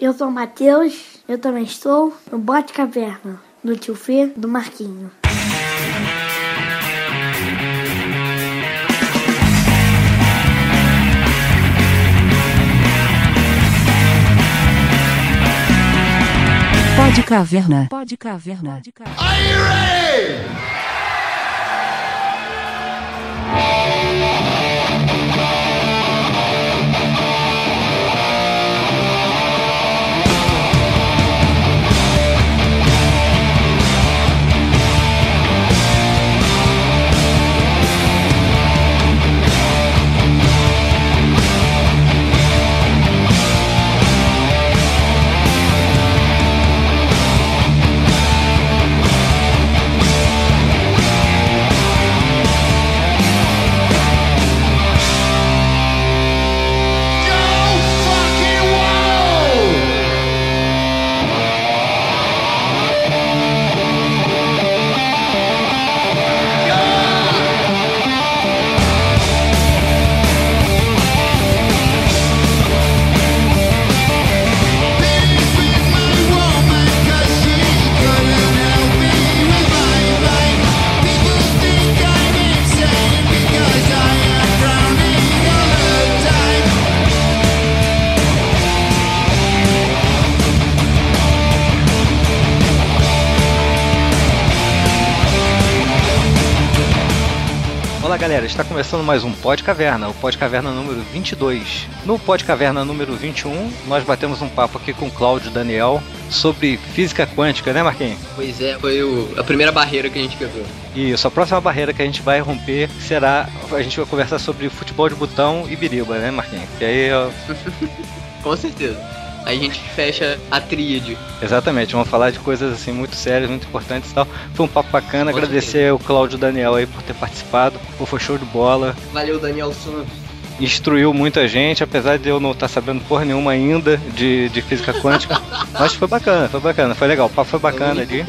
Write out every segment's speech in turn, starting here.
Eu sou o Matheus, eu também estou no Bote Caverna, do Tio Fê, do Marquinho. Pode Caverna. Pode Caverna. Are you ready? Olá galera, está começando mais um Pod Caverna, o Pod Caverna número 22. No Pod Caverna número 21, nós batemos um papo aqui com o Cláudio Daniel sobre física quântica, né Marquinhos? Pois é, foi a primeira barreira que a gente quebrou. Isso, a próxima barreira que a gente vai romper será, a gente vai conversar sobre futebol de botão e biriba, né Marquinhos? E aí, Com certeza. Aí a gente fecha a tríade. Exatamente, vamos falar de coisas assim muito sérias, muito importantes e tal. Foi um papo bacana, agradecer ao Cláudio Daniel aí por ter participado, foi show de bola. Valeu, Daniel Santos. Instruiu muita gente, apesar de eu não estar sabendo porra nenhuma ainda de física quântica. Mas foi bacana, foi legal, o papo foi bacana ali.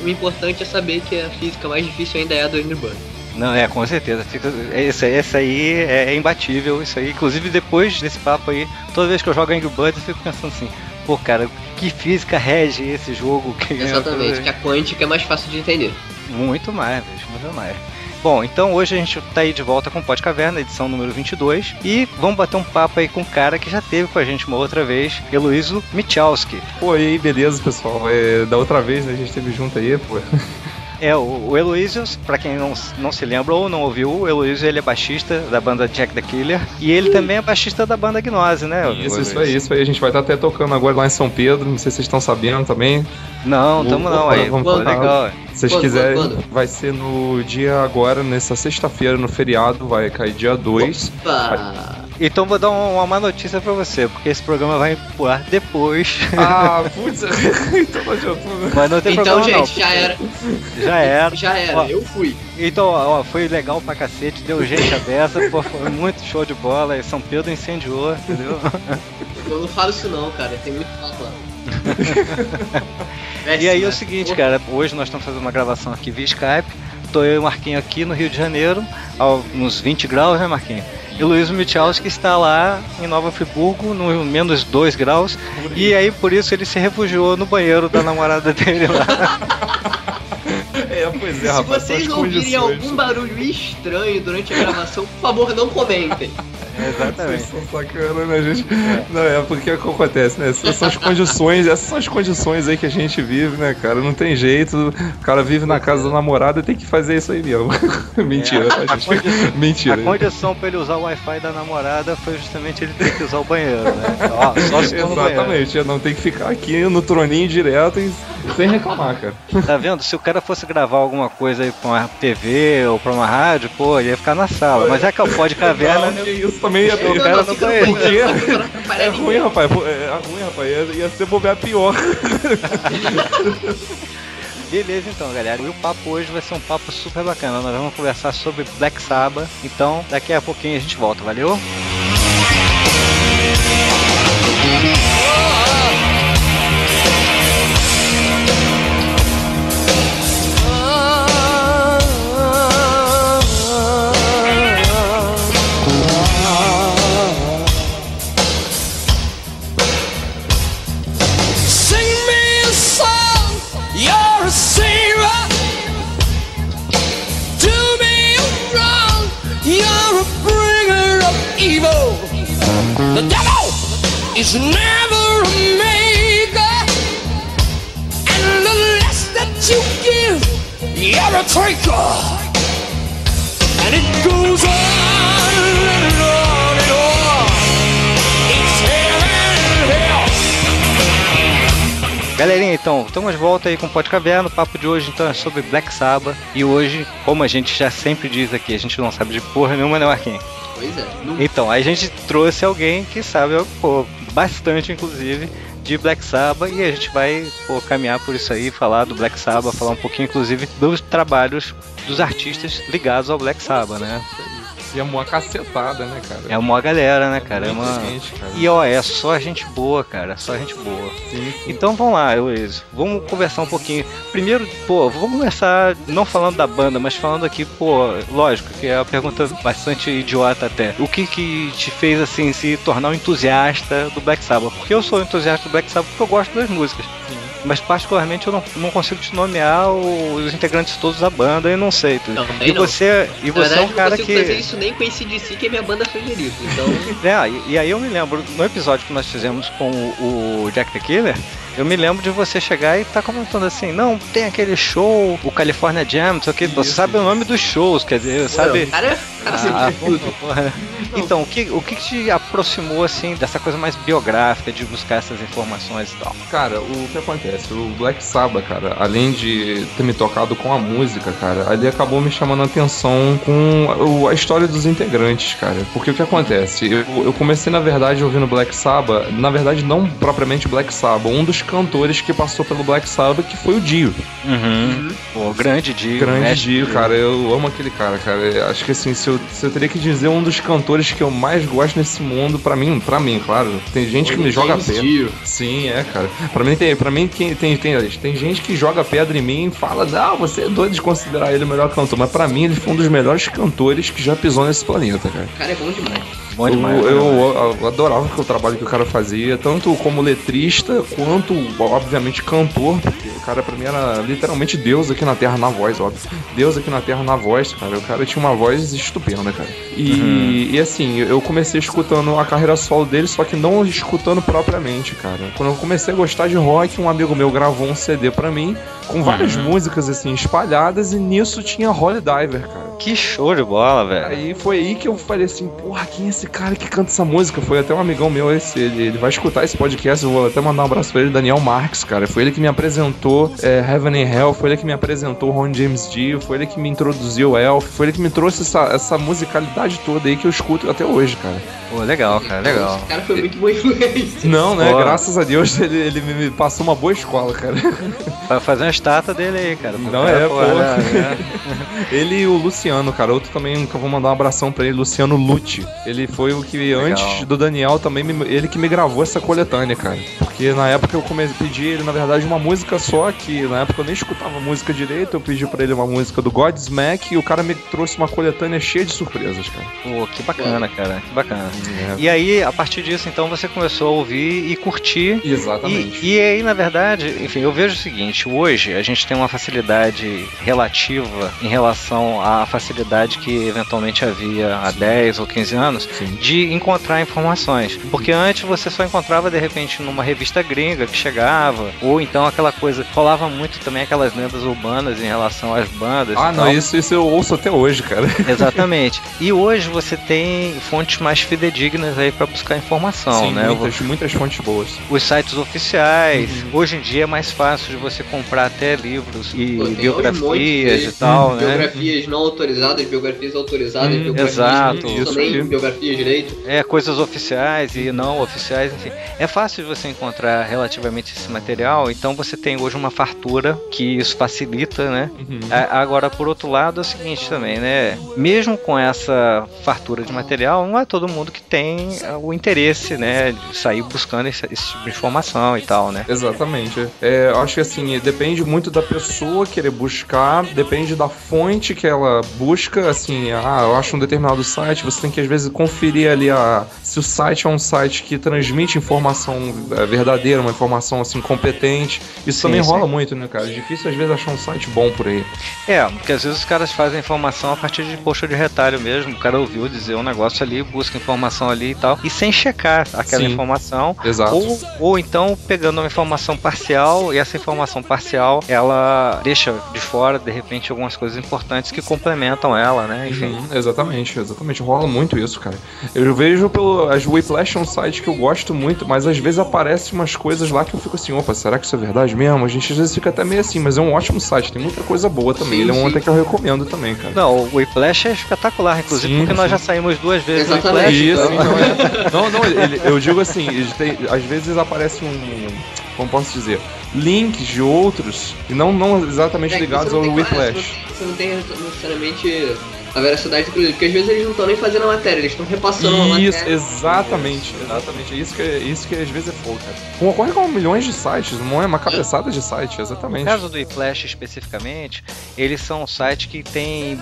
O importante é saber que a física mais difícil ainda é a do Enderburn. Não, com certeza. Esse aí é imbatível, isso aí. Inclusive, depois desse papo aí, toda vez que eu jogo Angry Birds, eu fico pensando assim, pô, cara, que física rege esse jogo? Exatamente, que a quântica é mais fácil de entender. Muito mais, bicho, muito mais. Bom, então hoje a gente tá aí de volta com o Pod Caverna, edição número 22, e vamos bater um papo aí com um cara que já teve com a gente uma outra vez, Heloísio Michalski. Pô, e aí, beleza, pessoal? Da outra vez, né, a gente esteve junto aí, pô. O Heloísio, pra quem não se lembra ou não ouviu, o Heloísio, ele é baixista da banda Jack the Killer e ele também é baixista da banda Gnose, né? Isso aí. A gente vai estar até tocando agora lá em São Pedro, não sei se vocês estão sabendo também. Não, tamo não, aí. Vamos legal. Se vocês quiserem, vai ser no dia agora, nessa sexta-feira, no feriado, vai cair dia 2. Então vou dar uma má notícia pra você, porque esse programa vai pro ar depois. Ah, putz, então não adiantou, né? Mas não tem problema gente, não. Já era, eu fui. Então, foi legal pra cacete, deu gente a beça, pô, foi muito show de bola, e São Pedro incendiou, entendeu? Eu não falo isso não, cara, tem muito que falar. E aí é o seguinte, cara, hoje nós estamos fazendo uma gravação aqui via Skype, tô eu e o Marquinhos aqui no Rio de Janeiro, uns 20 graus, né Marquinhos? E o Luiz Michalski está lá em Nova Friburgo, no menos 2 graus, e aí por isso ele se refugiou no banheiro da namorada dele lá. Pois é, rapaz. Se vocês ouvirem algum barulho estranho durante a gravação, por favor, não comentem. Exatamente. Vocês são sacana, né, gente? Não, porque o que acontece, né? Essas são as condições aí que a gente vive, né, cara? Não tem jeito, o cara vive na casa da namorada e tem que fazer isso aí mesmo. Mentira, Mentira. A condição pra ele usar o Wi-Fi da namorada foi justamente ele ter que usar o banheiro, né? Só se for no banheiro. Exatamente, não tem que ficar aqui no troninho direto e sem reclamar, cara. Tá vendo? Se o cara fosse gravar alguma coisa aí pra uma TV ou pra uma rádio, pô, ele ia ficar na sala. Mas já que é o Pod Caverna, né? Isso também ia ter. O cara não conhece. É ruim, rapaz. Ia ser bobear pior. Beleza então, galera. E o papo hoje vai ser um papo super bacana. Nós vamos conversar sobre Black Sabbath. Então, daqui a pouquinho a gente volta. Valeu? The devil is never a maker, and the less that you give, you're a taker. And it goes on and on and on. It's heaven and hell. Galerinha, então, estamos de volta aí com o Pod Caverna. O papo de hoje, então, é sobre Black Sabbath. E hoje, como a gente já sempre diz aqui, a gente não sabe de porra nenhuma, né, Marquinhos? Pois é. Então, aí a gente trouxe alguém que sabe, pô, bastante, inclusive, de Black Sabbath. E a gente vai, pô, caminhar por isso aí, falar do Black Sabbath, falar um pouquinho, inclusive, dos trabalhos dos artistas ligados ao Black Sabbath, né? E é uma cacetada, né, cara? É uma galera, né, cara? É uma... gente, cara. E ó, é só gente boa, cara. Só gente boa. Sim. Então vamos lá, Luiz. Vamos conversar um pouquinho. Primeiro, pô, vamos começar não falando da banda, mas falando aqui, pô, lógico, que é uma pergunta bastante idiota até. O que te fez, assim, se tornar um entusiasta do Black Sabbath? Porque eu sou um entusiasta do Black Sabbath porque eu gosto das músicas. Mas particularmente eu não consigo te nomear os integrantes todos da banda, eu não sei. E você é um cara que... Eu não consigo fazer isso nem com esse DC, que é minha banda favorita, então... E aí eu me lembro, no episódio que nós fizemos com o Jack the Killer, eu me lembro de você chegar e tá comentando assim, não, tem aquele show, o California Jam, não sei o que, você sabe o nome dos shows, quer dizer, sabe... Cara sabe tudo. Então, o que te aproximou, assim, dessa coisa mais biográfica, de buscar essas informações e tal? Cara, o que acontece? O Black Sabbath, cara, além de ter me tocado com a música, cara, ele acabou me chamando a atenção com a história dos integrantes, cara. Porque o que acontece? Eu comecei, na verdade, ouvindo Black Sabbath, na verdade, não propriamente Black Sabbath, um dos cantores que passou pelo Black Sabbath, que foi o Dio. Pô, grande Dio. Grande Dio, cara. Eu amo aquele cara, cara. Acho que assim, se eu teria que dizer um dos cantores que eu mais gosto nesse mundo, pra mim, claro. Tem gente que me joga pedra. Sim, cara. Tem gente que joga pedra em mim e fala, não, você é doido de considerar ele o melhor cantor. Mas pra mim, ele foi um dos melhores cantores que já pisou nesse planeta, cara. O cara é bom demais. Bom demais, eu adorava o trabalho que o cara fazia, tanto como letrista, quanto, obviamente, cantor, porque o cara, pra mim, era literalmente Deus aqui na Terra na voz, óbvio. Deus aqui na Terra na voz, cara. O cara tinha uma voz estupenda, cara. E assim, eu comecei escutando a carreira solo dele, só que não escutando propriamente, cara. Quando eu comecei a gostar de rock, um amigo meu gravou um CD pra mim, com várias músicas, assim, espalhadas, e nisso tinha Holy Diver, cara. Que show de bola, velho. Aí foi aí que eu falei assim, porra, quem é esse cara que canta essa música? Foi até um amigão meu, ele vai escutar esse podcast, eu vou até mandar um abraço pra ele, Daniel Marques, cara. Foi ele que me apresentou Heaven and Hell, foi ele que me apresentou Ron James Dio, foi ele que me introduziu Elf, foi ele que me trouxe essa musicalidade toda aí que eu escuto até hoje, cara. Pô, legal, cara, legal. Esse cara foi muito boa influência. Não, né? Pô. Graças a Deus ele me passou uma boa escola, cara. Vai fazer uma estátua dele aí, cara. Não cara, pô. Ele e o Luciano, cara. Outro também que eu vou mandar um abração pra ele, Luciano Lute. Ele foi o que, legal, antes do Daniel, também ele que me gravou essa coletânea, cara. Porque na época eu pedi ele, na verdade, uma música só, que na época eu nem escutava música direito, eu pedi pra ele uma música do Godsmack e o cara me trouxe uma coletânea cheia de surpresas, cara. Pô, que bacana, cara. Que bacana. E aí, a partir disso, então, você começou a ouvir e curtir. Exatamente. E aí, na verdade, enfim, eu vejo o seguinte, hoje a gente tem uma facilidade relativa em relação à facilidade que eventualmente havia há 10 ou 15 anos, sim, de encontrar informações. Porque antes você só encontrava, de repente, numa revista gringa que chegava, ou então aquela coisa, rolava muito também aquelas lendas urbanas em relação às bandas. Ah, não, isso eu ouço até hoje, cara. Exatamente. E hoje você tem fontes mais fidedignas aí para buscar informação, sim, né? Muitas fontes boas. Os sites oficiais, hoje em dia é mais fácil de você comprar até livros e biografias e tal, né? Biografias não autorizadas, biografias autorizadas, biografias exato, que não nem biografias direito. Coisas oficiais e não oficiais, enfim. É fácil de você encontrar relativamente esse material, então você tem hoje uma fartura que isso facilita, né? Agora, por outro lado, é o seguinte também, né? Mesmo com essa fartura de material, não é todo mundo que tem o interesse, né, de sair buscando esse tipo de informação e tal, né? Exatamente. Eu acho que assim, depende muito da pessoa querer buscar, depende da fonte que ela busca, assim, eu acho um determinado site, você tem que às vezes conferir ali se o site é um site que transmite informação verdadeira, uma informação assim competente. Isso também rola muito, né, cara? É difícil às vezes achar um site bom por aí. Porque às vezes os caras fazem informação a partir de post de retalho mesmo. O cara ouviu dizer um negócio ali, busca informação ali e tal, e sem checar aquela informação. Exato. Ou então pegando uma informação parcial, e essa informação parcial, ela deixa de fora, de repente, algumas coisas importantes que complementam ela, né? Enfim. Exatamente. Rola muito isso, cara. Eu vejo as Whiplash é um site que eu gosto muito, mas às vezes aparecem umas coisas lá que eu fico assim, opa, será que isso é verdade mesmo? A gente às vezes fica até meio assim, mas é um ótimo site, tem muita coisa boa também. Ele é um até que eu recomendo também, cara. Não, o Whiplash é espetacular, inclusive, porque nós já saímos 2 vezes Exatamente. do Whiplash. Isso, então, eu digo assim, às vezes aparece como posso dizer, links de outros, e não exatamente ligados ao Whiplash. Você não tem necessariamente a veracidade do produto, porque às vezes eles não estão nem fazendo a matéria, eles estão repassando a matéria. Isso, exatamente. Isso que às vezes é fogo, cara. Ocorre com milhões de sites, não é uma cabeçada de site, exatamente. No caso do Whiplash especificamente, eles são um site que tem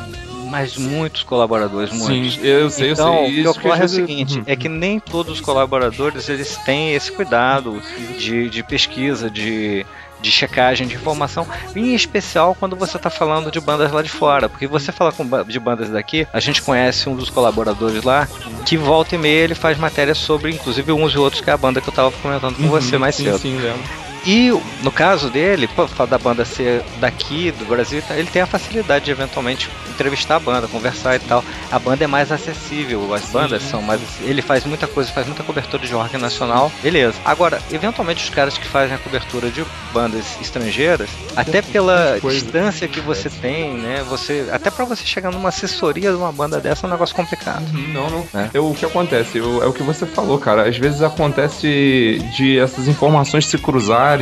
mais muitos colaboradores, muitos. Sim, eu sei. Então, Isso o que ocorre é o vezes... seguinte, é que nem todos os colaboradores, eles têm esse cuidado de pesquisa, de checagem de informação, em especial quando você está falando de bandas lá de fora, porque você fala de bandas daqui, a gente conhece um dos colaboradores lá, que volta e meia ele faz matéria sobre, inclusive, uns e outros, que é a banda que eu estava comentando com você mais cedo. Sim, lembro. E no caso dele, da banda ser daqui, do Brasil, ele tem a facilidade de eventualmente entrevistar a banda, conversar e tal. A banda é mais acessível, as bandas são mais... Ele faz muita coisa, faz muita cobertura de rock nacional, beleza. Agora, eventualmente os caras que fazem a cobertura de bandas estrangeiras, até pela distância que você tem, né, até pra você chegar numa assessoria de uma banda dessa é um negócio complicado. Não. É. O que acontece? É o que você falou, cara. Às vezes acontece de essas informações se cruzarem.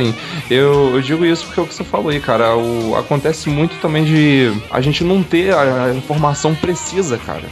Eu digo isso porque é o que você falou aí, cara. Acontece muito também de a gente não ter a informação precisa, cara,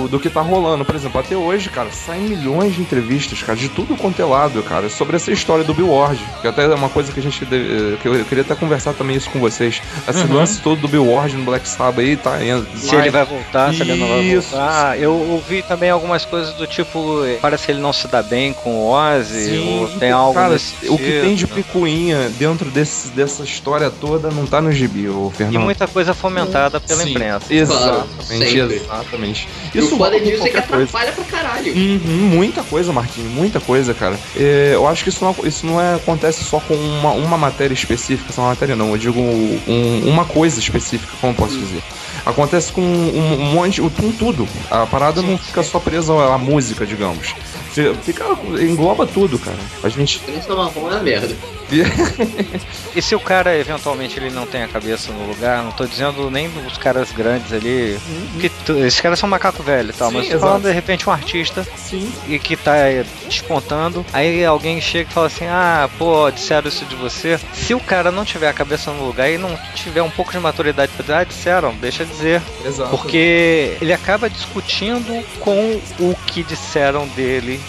do que tá rolando. Por exemplo, até hoje, cara, saem milhões de entrevistas, cara, de tudo quanto é lado, cara, sobre essa história do Bill Ward, que até é uma coisa que que eu queria até conversar também isso com vocês. Esse lance todo do Bill Ward no Black Sabbath aí, tá? Se ele vai voltar, se ele não vai voltar. Eu ouvi também algumas coisas do tipo, parece que ele não se dá bem com o Ozzy, ou tem algo cara, desse o que tem de picuinha dentro dessa história toda não tá no gibi, ô Fernando. E muita coisa fomentada pela imprensa. Exatamente. Isso pode dizer que atrapalha pra caralho. Muita coisa, Marquinhos, muita coisa, cara. Eu acho que isso não acontece só com uma matéria específica, uma matéria não, eu digo uma coisa específica, como eu posso dizer. Acontece com um monte, com tudo. A parada não fica só presa à música, digamos. Engloba tudo, cara. A gente... Isso é uma boa merda. E se o cara, eventualmente, ele não tem a cabeça no lugar, não tô dizendo nem dos caras grandes ali, que esses caras são macaco velho e tal, mas tô falando, de repente, um artista e que tá despontando, aí alguém chega e fala assim, disseram isso de você. Se o cara não tiver a cabeça no lugar e não tiver um pouco de maturidade pra dizer, disseram, deixa dizer. Exato. Porque ele acaba discutindo com o que disseram dele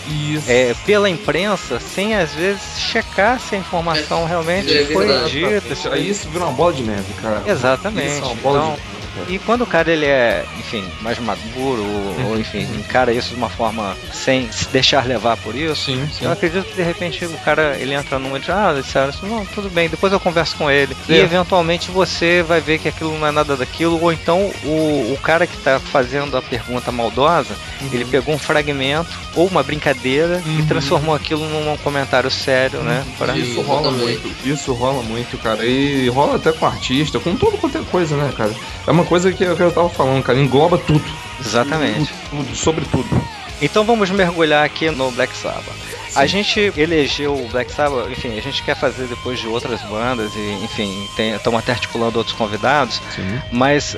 pela imprensa, sem às vezes checar se a informação realmente foi dita. Aí isso vira uma bola de neve, cara. Exatamente. Isso é uma bola de neve. E quando o cara ele é, enfim, mais maduro, ou enfim, encara isso de uma forma sem se deixar levar por isso, eu acredito que de repente o cara ele entra numa de, disseram assim, não, tudo bem, depois eu converso com ele. E eventualmente você vai ver que aquilo não é nada daquilo, ou então o cara que tá fazendo a pergunta maldosa, ele pegou um fragmento ou uma brincadeira e transformou aquilo num comentário sério, né? Isso rola muito, cara. E rola até com artista, com tudo quanto é coisa, né, cara? É uma coisa que eu tava falando, cara, engloba tudo. Exatamente. Tudo, sobre tudo. Então vamos mergulhar aqui no Black Sabbath. A gente elegeu o Black Sabbath, enfim, a gente quer fazer depois de outras bandas e, enfim, estamos até articulando outros convidados, mas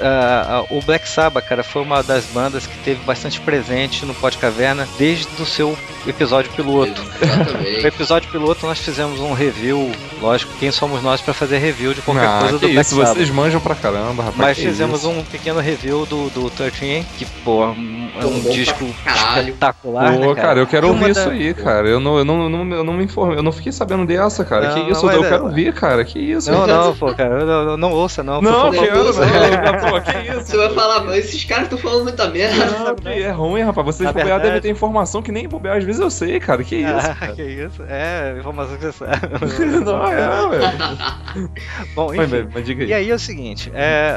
o Black Sabbath, cara, foi uma das bandas que teve bastante presente no Podcaverna desde o seu episódio piloto. No episódio piloto nós fizemos um review, lógico, quem somos nós para fazer review de qualquer coisa do Black Sabbath. Vocês manjam pra caramba, rapaz. Mas fizemos um pequeno review do 13, que, é um disco espetacular, né, cara? Eu quero ouvir isso aí, cara. Eu eu não me informei, eu não fiquei sabendo dessa, cara. Que isso, eu quero ver, cara. Que isso? Pô, cara, não ouça, não. Não, quero, não. Que isso? Você vai falar, esses caras estão falando muita merda. Não, que é ruim, rapaz. Vocês bobear devem ter informação que nem bobear, às vezes eu sei, cara. Que isso? Cara? Que isso? É, informação que você sabe. Não, velho. Bom, enfim. Mas diga aí. E aí é o seguinte,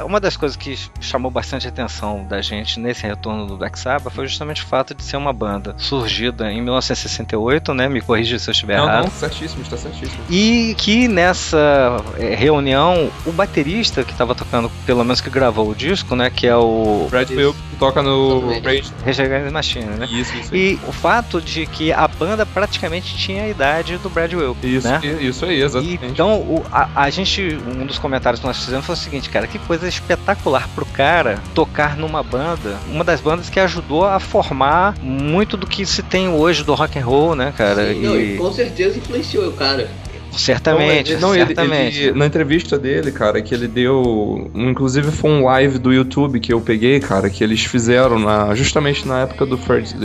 uma das coisas que chamou bastante a atenção da gente nesse retorno do Black Sabbath foi justamente o fato de ser uma banda surgida em 1968, né? Me corrija se eu estiver errado. Não, certíssimo, está certíssimo. E que nessa reunião, o baterista que estava tocando, pelo menos que gravou o disco, né? Que é o Brad Wilk, que toca no Rage Against the Machine, né? Isso. E o fato de que a banda praticamente tinha a idade do Brad Wilk, né? Isso aí, exatamente. Então, a gente, um dos comentários que nós fizemos foi o seguinte, cara, que coisa espetacular pro cara tocar numa banda, uma das bandas que ajudou a formar muito do que se tem hoje do rock and roll, né, cara? Sim, e com certeza influenciou o cara. Certamente. Ele, na entrevista dele, cara, que ele deu. Inclusive foi um live do YouTube que eu peguei, cara, que eles fizeram justamente na época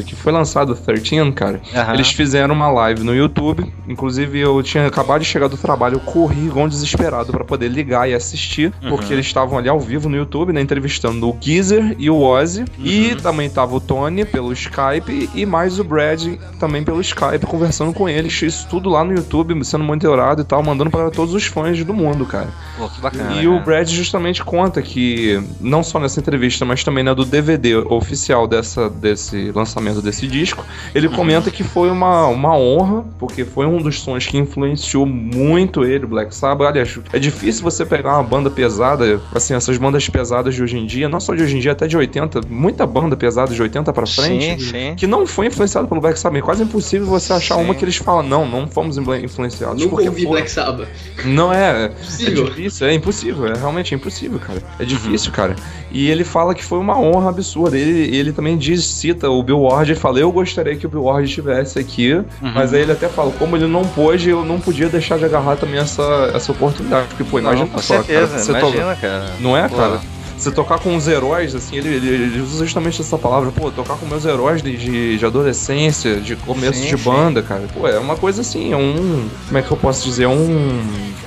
que foi lançado o 13, cara. Eles fizeram uma live no YouTube. Inclusive eu tinha acabado de chegar do trabalho, eu corri igual um desesperado pra poder ligar e assistir, porque eles estavam ali ao vivo no YouTube, né, entrevistando o Geezer e o Ozzy. E também tava o Tony pelo Skype e mais o Brad também pelo Skype, conversando com eles. Isso tudo lá no YouTube, sendo monitorado e tal, mandando para todos os fãs do mundo, cara. Pô, que bacana. E o Brad justamente conta que, não só nessa entrevista, mas também do DVD oficial desse lançamento desse disco, ele comenta que foi uma honra, porque foi um dos sons que influenciou muito ele, o Black Sabbath. Aliás, é difícil você pegar uma banda pesada, assim, essas bandas pesadas de hoje em dia, não só de hoje em dia, até de 80, muita banda pesada de 80 pra frente, que não foi influenciada pelo Black Sabbath. É quase impossível você achar uma que eles falam, não fomos influenciados. Nunca ouvi Black Sabbath. Não é difícil, é impossível, é realmente impossível, cara. É difícil, cara. E ele fala que foi uma honra absurda. Ele também cita o Bill Ward e fala, eu gostaria que o Bill Ward estivesse aqui, mas aí ele até fala, como ele não pôde, eu não podia deixar de agarrar também essa oportunidade. Porque, pô, imagina só, certeza, cara. Você imagina, cara. Não é, cara? Você tocar com os heróis, assim, ele usa justamente essa palavra, pô, tocar com meus heróis de adolescência, de começo de banda, cara. Pô, é uma coisa assim, como é que eu posso dizer?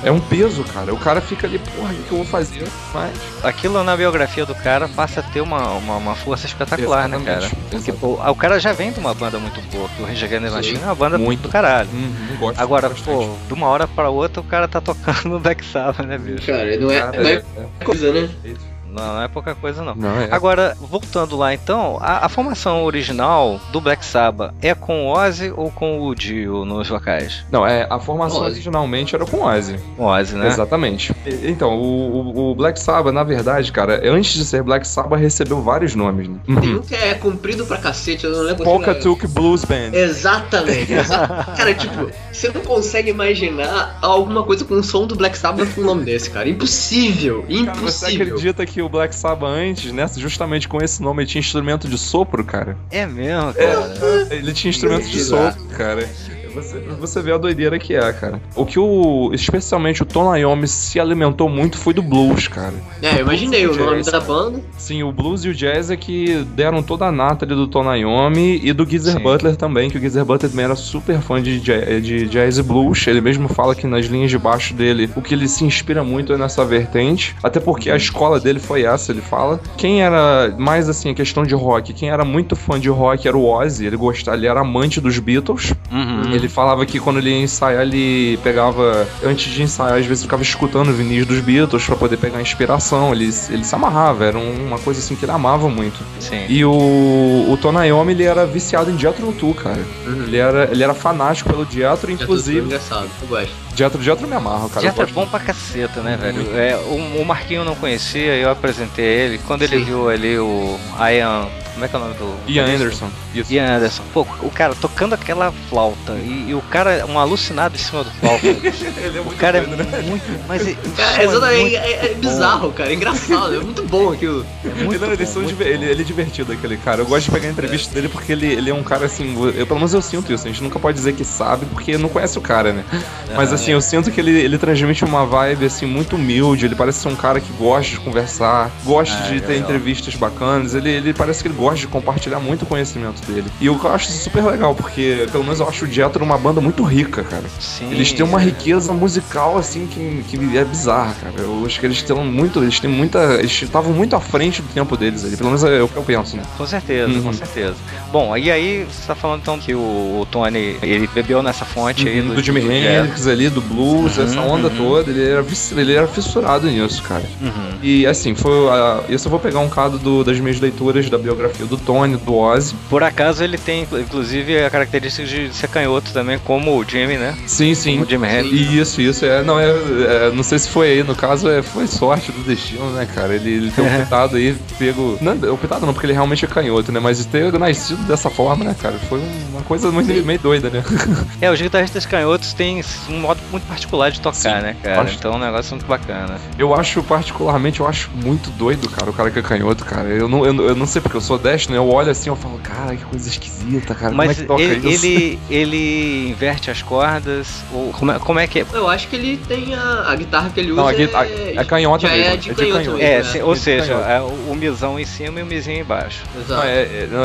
É um peso, cara. O cara fica ali, porra, o que eu vou fazer? Mas... Aquilo na biografia do cara passa a ter uma força espetacular, né, cara? Porque, pô, o cara já vem de uma banda muito boa, que o Rage Against the Machine é uma banda muito do caralho. Agora, pô, de uma hora pra outra o cara tá tocando no Black Sabbath, né, bicho? Cara, não é coisa, né? Não é pouca coisa, não. Agora, voltando lá então, a formação original do Black Sabbath é com o Ozzy ou com o Dio nos vocais? Não, a formação originalmente era com o Ozzy. Com o Ozzy, né? Exatamente. Então, o Black Sabbath, na verdade, cara, antes de ser Black Sabbath, recebeu vários nomes, né? Tem um que é comprido pra cacete, eu não lembro. Pocahontas Blues Band. Exatamente. Cara, tipo, você não consegue imaginar alguma coisa com o som do Black Sabbath com o nome desse, cara. Impossível. Cara, você acredita que o Black Sabbath antes, né, justamente com esse nome, ele tinha instrumento de sopro, cara? É mesmo, cara? Ele tinha instrumento de sopro, cara. Você vê a doideira que é, cara. O que especialmente o Tony Iommi se alimentou muito foi do blues, cara. Eu imaginei o nome da banda. Sim, o blues e o jazz é que deram toda a nata ali do Tony Iommi e do Geezer Butler também, que o Geezer Butler também era super fã de jazz e blues. Ele mesmo fala que nas linhas de baixo dele, o que ele se inspira muito é nessa vertente, até porque a escola dele foi essa, ele fala. Quem era mais, assim, a questão de rock, quem era muito fã de rock era o Ozzy, ele era amante dos Beatles. Ele falava que quando ele ia ensaiar, ele pegava, antes de ensaiar, às vezes ficava escutando vinis dos Beatles pra poder pegar inspiração. Ele se amarrava, era uma coisa assim que ele amava muito. Sim. E o Tony Iommi, ele era viciado em Jethro Tull, cara. Ele era fanático pelo Jethro, inclusive. Jethro é engraçado, eu gosto. Jethro me amarra, cara. Jethro é bom pra caceta, né, velho? O Marquinho não conhecia, eu apresentei ele. Quando ele viu ali o Ian... Como é que é o nome do... Ian Anderson. Ian Anderson. Pô, o cara tocando aquela flauta e o cara é um alucinado em cima do palco. Ele é muito o cara doido, é muito... Mas é bizarro, cara. É engraçado. É muito bom aquilo. Ele é divertido, aquele cara. Eu gosto de pegar a entrevista dele porque ele é um cara assim... pelo menos eu sinto isso. A gente nunca pode dizer que sabe porque não conhece o cara, né? Mas assim, eu sinto que ele transmite uma vibe assim muito humilde. Ele parece ser um cara que gosta de conversar, gosta de ter entrevistas bacanas. Ele parece que ele gosta gosta de compartilhar muito o conhecimento dele. E o que eu acho super legal, porque pelo menos eu acho o Jethro uma banda muito rica, cara. Sim, eles têm uma riqueza musical, assim, que é bizarra, cara. Eu acho que eles têm muita... Eles estavam muito à frente do tempo deles ali, pelo menos é o que eu penso, né? Com certeza, com certeza. Bom, e aí você tá falando então que o Tony, ele bebeu nessa fonte aí do Jimi Hendrix ali, do blues, essa onda toda, ele era fissurado nisso, cara. E assim, isso eu vou pegar um caso das minhas leituras da biografia do Tony, do Ozzy. Por acaso ele tem, inclusive, a característica de ser canhoto também, como o Jimmy, né? Sim. Como o Jimi Hendrix. Isso. Não sei se foi aí, no caso, foi sorte do destino, né, cara? Ele tem um pitado aí, pego... Não, o pitado não, porque ele realmente é canhoto, né? Mas ter nascido dessa forma, né, cara? Foi uma coisa meio doida, né? Os guitarristas canhotos têm um modo muito particular de tocar, né, cara? Então é um negócio muito bacana. Eu acho muito doido, cara, o cara que é canhoto, cara. Eu não sei porque eu sou destro, né? Eu olho assim e falo, cara, que coisa esquisita, cara. Mas como é que toca isso? ele inverte as cordas? Ou como é que é? Eu acho que ele tem a guitarra que ele usa. Não, é canhota mesmo. É de canhoto. Ou seja, o misão em cima e o mizinho embaixo. Exato.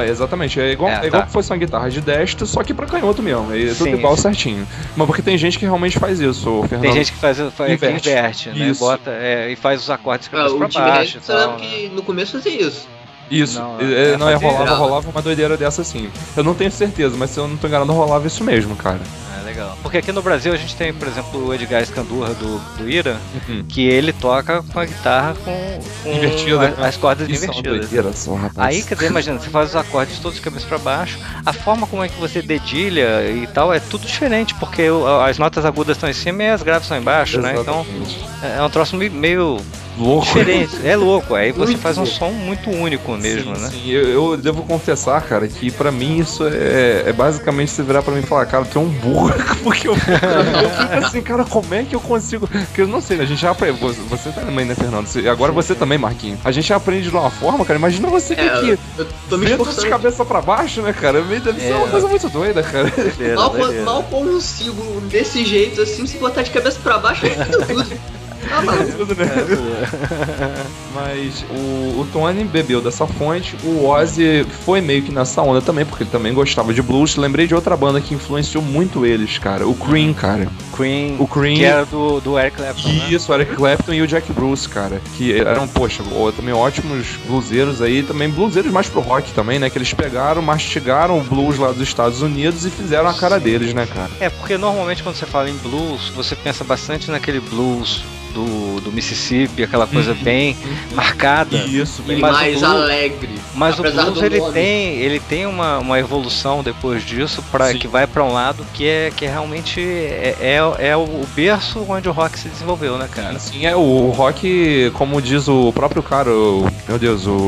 Exatamente. É igual que fosse uma guitarra de destro, só que pra canhoto mesmo. É tudo igual certinho. Mas porque tem gente que realmente faz isso, o Fernando. Tem gente que inverte, né? Isso. Bota, e faz os acordes de cabeça pra baixo. Eu lembro que no começo fazia isso. Isso, rolava uma doideira dessa assim. Eu não tenho certeza, mas se eu não tô enganado, rolava isso mesmo, cara. Legal. Porque aqui no Brasil a gente tem, por exemplo, o Edgar Escandurra do Ira, que ele toca com a guitarra com invertida, as cordas invertidas. Aí, quer dizer, imagina, você faz os acordes todos de cabeça pra baixo, a forma como é que você dedilha e tal é tudo diferente, porque as notas agudas estão em cima e as graves estão embaixo, né? Então é um troço meio louco. Diferente, é louco. Aí você faz um som muito único mesmo, né? Sim, eu devo confessar, cara, que pra mim isso é basicamente você virar pra mim e falar, cara, tu é um burro. Porque eu fico assim, cara, como é que eu consigo? Porque eu não sei, né? A gente já aprende. Você também, né, Fernando? Agora você também, Marquinhos. A gente aprende de uma forma, cara. Imagina você ter que ver tudo de cabeça pra baixo, né, cara? Deve ser uma coisa muito doida, cara. Mal consigo desse jeito, assim, se botar de cabeça pra baixo, eu tudo. Mas o Tony bebeu dessa fonte. O Ozzy foi meio que nessa onda também, porque ele também gostava de blues. Lembrei de outra banda que influenciou muito eles, cara. O Cream, cara. O Cream, que era do Eric Clapton, isso, o Eric Clapton e o Jack Bruce, cara. Que eram, poxa, também ótimos bluseiros aí. Também bluseiros mais pro rock também, né? Que eles pegaram, mastigaram o blues lá dos Estados Unidos e fizeram a cara deles, né, cara? Porque normalmente quando você fala em blues, você pensa bastante naquele blues do Mississippi, aquela coisa bem marcada. Isso, bem mais alegre. Mas o blues ele tem uma evolução depois disso que vai pra um lado que realmente é o berço onde o rock se desenvolveu, né, cara? Sim, o rock, como diz o próprio cara, o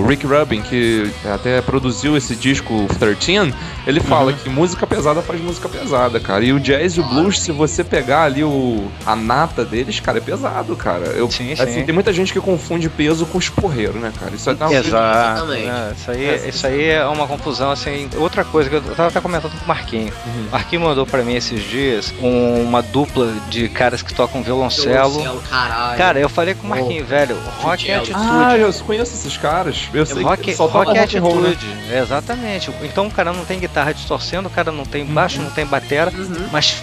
Rick Rubin, que até produziu esse disco 13, ele fala que música pesada faz música pesada, cara. E o jazz e o blues, se você pegar ali a nata deles, cara, é pesado, cara. Sim. Tem muita gente que confunde peso com esporreiro, né, cara? Isso é exatamente. Isso aí é uma confusão, assim. Outra coisa que eu tava até comentando com o Marquinhos. O Marquinhos mandou pra mim esses dias uma dupla de caras que tocam violoncelo. Caralho. Cara, eu falei com o Marquinhos, velho, rock é atitude. Eu conheço esses caras. Eu sei rock, que só rock é atitude. Né? Exatamente. Então o cara não tem guitarra distorcendo, o cara não tem baixo, não tem batera, mas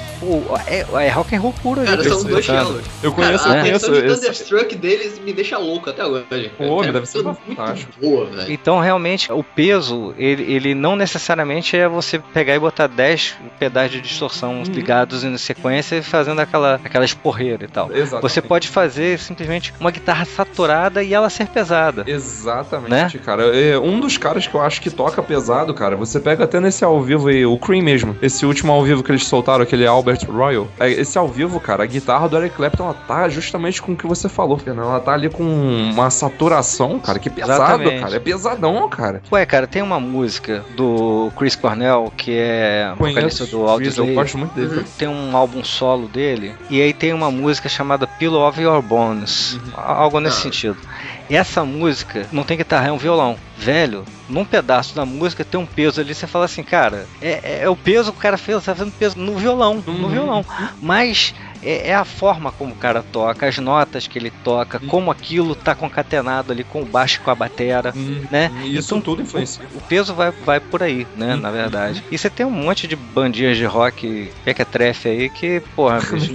é rock and roll puro. Cara, são dois chelos. Eu conheço. A questão de Thunderstruck deles me deixa louco até hoje. Deve ser fantástico. Boa, velho. Então, realmente, o peso, ele não necessariamente é você pegar e botar 10 pedais de distorção ligados em sequência e fazendo aquela esporreira e tal. Exatamente. Você pode fazer simplesmente uma guitarra saturada e ela ser pesada. Exatamente, né? Cara. Um dos caras que eu acho que toca pesado, cara, você pega até nesse ao vivo aí, o Cream mesmo, esse último ao vivo que eles soltaram, aquele Albert Royal. Esse ao vivo, cara, a guitarra do Eric Clapton, ela tá justamente com o que você falou, Fernando. Ela tá ali com uma saturação, cara, que pesado, exatamente. Cara. É pesadão, cara. Cara, tem uma música do Chris Cornell, que é vocalista do Audioslave. Eu gosto muito dele. Tem um álbum solo dele, e aí tem uma música chamada Pillow of Your Bones. Algo nesse sentido. E essa música não tem guitarra, é um violão. Velho, num pedaço da música tem um peso ali, você fala assim, cara, é o peso que o cara fez, tá fazendo peso no violão, Mas é a forma como o cara toca, as notas que ele toca, como aquilo tá concatenado ali com o baixo e com a batera, né? Isso então, tudo influencia. O peso vai por aí, né? Na verdade. E você tem um monte de bandinhas de rock, que é trefe aí, que, porra, bicho,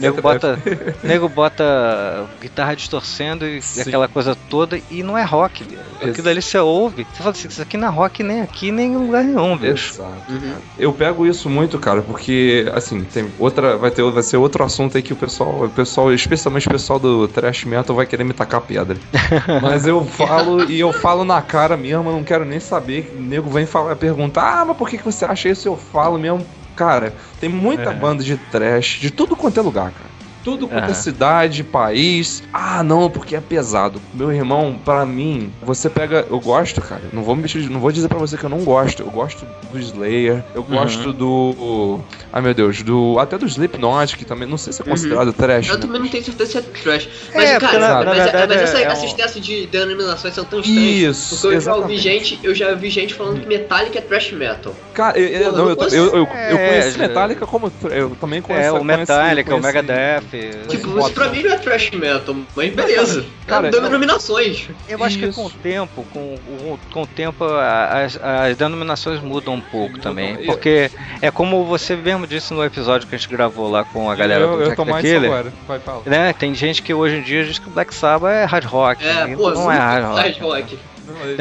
nego bota guitarra distorcendo e aquela coisa toda, e não é rock, bicho. Aquilo dali você ouve, você fala assim, isso aqui não é rock nem aqui, nem em lugar nenhum, bicho. Exato. Eu pego isso muito, cara, porque, assim, tem outra, vai ser outro assunto aí que o pessoal, especialmente o pessoal do thrash metal, vai querer me tacar pedra. Mas eu falo na cara mesmo, eu não quero nem saber. O nego vem perguntar, mas por que você acha isso? Eu falo mesmo. Cara, tem muita banda de thrash de tudo quanto é lugar, cara. Tudo quanto é cidade, país. Ah, não, porque é pesado. Meu irmão, pra mim, você pega... Eu gosto, cara. Não vou dizer pra você que eu não gosto. Eu gosto do Slayer. Eu gosto do... Ai, meu Deus. Até do Slipknot, que também... Não sei se é considerado trash. Eu também não tenho certeza se é trash. Mas, cara, essa excesso de denominações são tão estranhas. Isso, porque eu já vi gente falando que Metallica é trash metal. Cara, eu conheço Metallica como... Eu também conheço... o Metallica, o Megadeth... Tipo, isso pra mim não é thrash metal, mas beleza. Cara, denominações. Eu acho que com o tempo as denominações mudam um pouco também. Porque é como você mesmo disse no episódio que a gente gravou lá com a galera do Jack the Killer. Né? Tem gente que hoje em dia diz que o Black Sabbath é hard rock. Não é hard rock.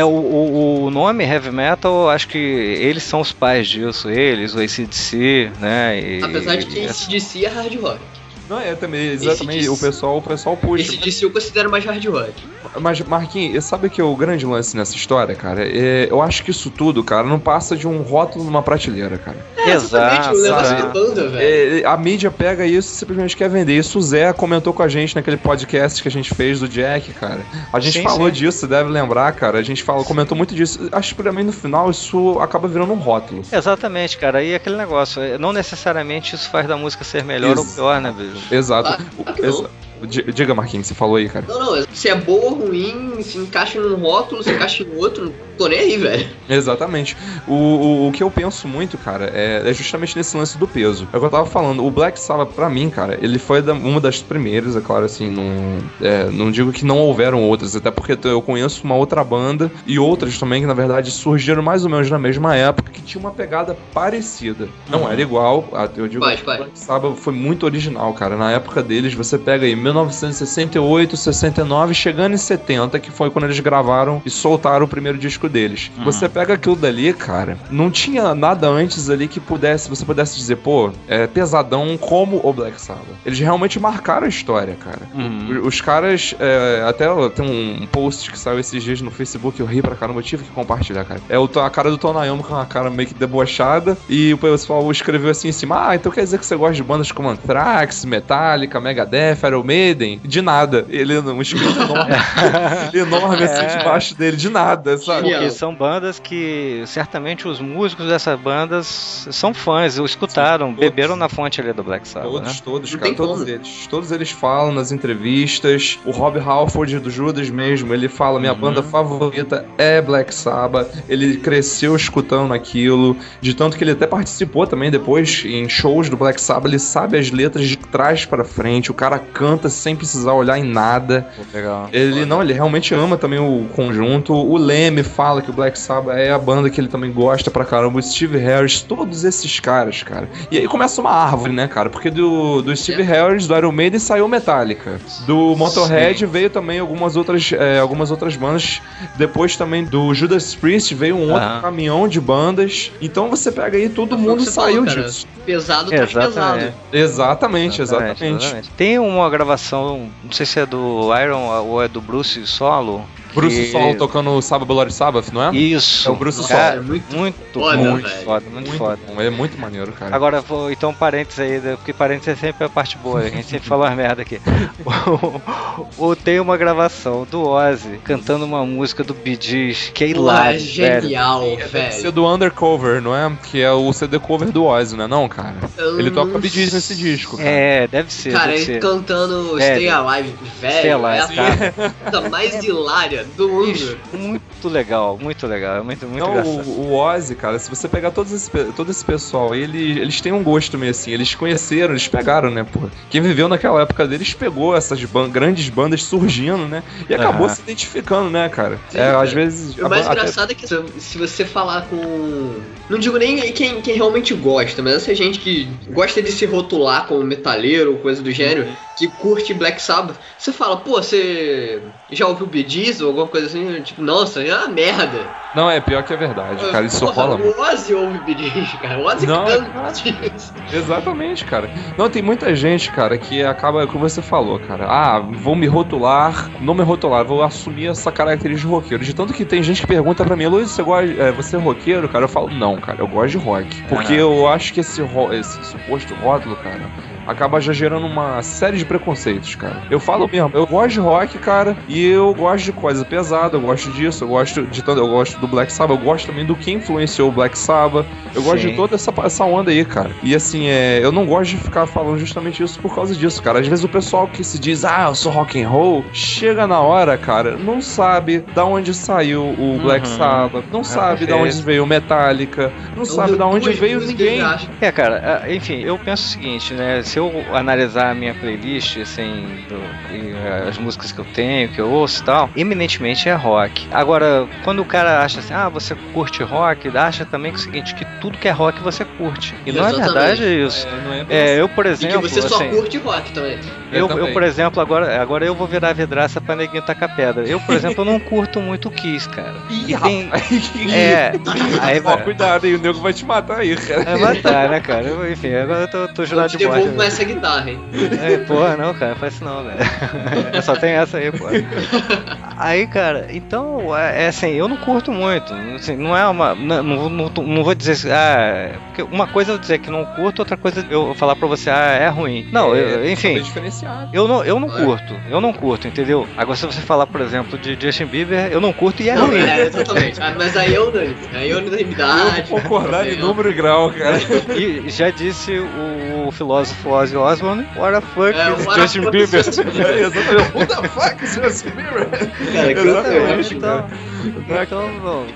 O nome Heavy Metal, acho que eles são os pais disso. Eles, o AC/DC, né? Apesar de que AC/DC é hard rock. Não, também, exatamente, o pessoal puxa. Esse DC eu considero mais hard rock. Mas, Marquinhos, sabe que é o grande lance nessa história, cara? Eu acho que isso tudo, cara, não passa de um rótulo numa prateleira, cara. Exato. A mídia pega isso e simplesmente quer vender. Isso o Zé comentou com a gente naquele podcast que a gente fez do Jack, cara. A gente falou disso, você deve lembrar, cara. A gente comentou muito disso. Acho que pra mim, no final, isso acaba virando um rótulo. Exatamente, cara. E aquele negócio, não necessariamente isso faz da música ser melhor ou pior, né, bicho? Exato. Diga, Marquinhos, você falou aí, cara. Não, se é boa ou ruim, se encaixa num rótulo, se encaixa em outro, não tô nem aí, velho. Exatamente. O que eu penso muito, cara, é justamente nesse lance do peso. É o que eu tava falando, o Black Sabbath, pra mim, cara, ele foi uma das primeiras, é claro, assim, não digo que não houveram outras, até porque eu conheço uma outra banda e outras também que, na verdade, surgiram mais ou menos na mesma época, que tinha uma pegada parecida. Não era igual, eu digo que o Black Sabbath foi muito original, cara. Na época deles, você pega aí 1968, 69, chegando em 70, que foi quando eles gravaram e soltaram o primeiro disco deles. Você pega aquilo dali, cara, não tinha nada antes ali que você pudesse dizer, pô, é pesadão como o Black Sabbath. Eles realmente marcaram a história, cara. Os caras, até tem um post que saiu esses dias no Facebook, eu ri pra caramba, eu tive que compartilhar, cara. É a cara do Tom Iommi com uma cara meio que debochada, e o pessoal escreveu assim em cima, então quer dizer que você gosta de bandas como Anthrax, Metallica, Megadeth, Iron Maiden? De nada. Ele um escrito enorme assim debaixo dele, de nada, sabe? Porque são bandas que certamente os músicos dessas bandas são fãs, escutaram, beberam na fonte ali do Black Sabbath. Todos, cara, todos eles falam nas entrevistas. O Rob Halford do Judas mesmo, ele fala, minha banda favorita é Black Sabbath. Ele cresceu escutando aquilo, de tanto que ele até participou também depois em shows do Black Sabbath, ele sabe as letras de trás pra frente, o cara canta sem precisar olhar em nada. Legal. Ele realmente ama também o conjunto. O Leme fala que o Black Sabbath é a banda que ele também gosta pra caramba. O Steve Harris, todos esses caras, cara. E aí começa uma árvore, né, cara? Porque do Steve Harris, do Iron Maiden, saiu Metallica. Do Motorhead veio também algumas outras bandas. Depois também do Judas Priest veio um outro caminhão de bandas. Então você pega aí, todo mundo saiu disso. Pesado traz pesado. Exatamente. Tem uma gravação, não sei se é do Iron ou é do Bruce solo. Bruce Solo tocando Sabbath Bloody Sabbath, não é? Isso. É o Bruce Solo. É muito foda. É muito maneiro, cara. Agora, então parênteses aí, porque parênteses é sempre a parte boa, a gente sempre fala as merda aqui. Tem uma gravação do Ozzy cantando uma música do Bee Gees, que é hilário, genial, velho. Deve ser do Undercover, não é? Que é o CD cover do Ozzy, né? Não, cara? Ele toca Bee Gees nesse disco, cara. Deve ser. Cara, ele cantando Stay Alive, velho. É a coisa mais hilária do mundo. muito legal, é muito Não, engraçado. o Ozzy, cara, se você pegar todo esse pessoal, eles têm um gosto meio assim, eles conheceram, eles pegaram, né, porra. Quem viveu naquela época deles pegou essas grandes bandas surgindo, né, e acabou se identificando, né, cara. Sim, às vezes... O mais engraçado é que se você falar com... Não digo nem quem realmente gosta, mas essa gente que gosta de se rotular como metaleiro ou coisa do gênero, que curte Black Sabbath, você fala, pô, você já ouviu Bee Gees ou alguma coisa assim? Tipo, nossa, é uma merda. Não, é pior que é verdade, cara, isso rola. O Ozzy ouve Bee Gees, cara, o Ozzy canta disso. Exatamente, cara. Não, tem muita gente, cara, que acaba, como você falou, cara, vou me rotular, não me rotular, vou assumir essa característica de roqueiro. De tanto que tem gente que pergunta pra mim, Luiz, você é roqueiro, cara? Eu falo, não, cara, eu gosto de rock. Porque eu acho que esse suposto rótulo, cara, acaba já gerando uma série de preconceitos, cara. Eu falo mesmo, eu gosto de rock, cara, e eu gosto de coisa pesada, eu gosto disso, eu gosto do Black Sabbath, eu gosto também do que influenciou o Black Sabbath, eu gosto de toda essa onda aí, cara. E assim, eu não gosto de ficar falando justamente isso por causa disso, cara. Às vezes o pessoal que se diz, eu sou rock and roll, chega na hora, cara, não sabe da onde saiu o Black Sabbath, não sabe da onde veio o Metallica, não sabe da onde veio ninguém. Cara, enfim, eu penso o seguinte, né, se eu analisar a minha playlist, assim, as músicas que eu tenho, que eu ouço e tal, eminentemente é rock. Agora, quando o cara acha assim, você curte rock, acha também que é o seguinte, que tudo que é rock você curte. E não é verdade isso. Eu, por exemplo... E que você só assim, curte rock também. Eu, por exemplo, agora eu vou virar vidraça pra neguinho tacar pedra. Eu, por exemplo, eu não curto muito o Kiss, cara. E tem... cuidado aí, o nego vai te matar aí, cara. Vai matar, né, cara? Enfim, agora eu tô jurado de morte. Eu devolvo essa guitarra, hein? Porra, não, cara, faz isso não, velho. Só tem essa aí, pô. Aí, cara, então, assim, eu não curto muito. Assim, não é uma... Não vou dizer assim, porque uma coisa eu dizer que não curto, outra coisa eu falar pra você, é ruim. Não, enfim, eu não curto, entendeu? Agora se você falar, por exemplo, de Justin Bieber, eu não curto e é ruim. Exatamente. Mas aí é unanimidade. Eu vou concordar em número e grau, cara. E já disse o filósofo Ozzy Osbourne, what the fuck is Justin Bieber? Exatamente. What the fuck is Justin Bieber? Cara, exatamente, então,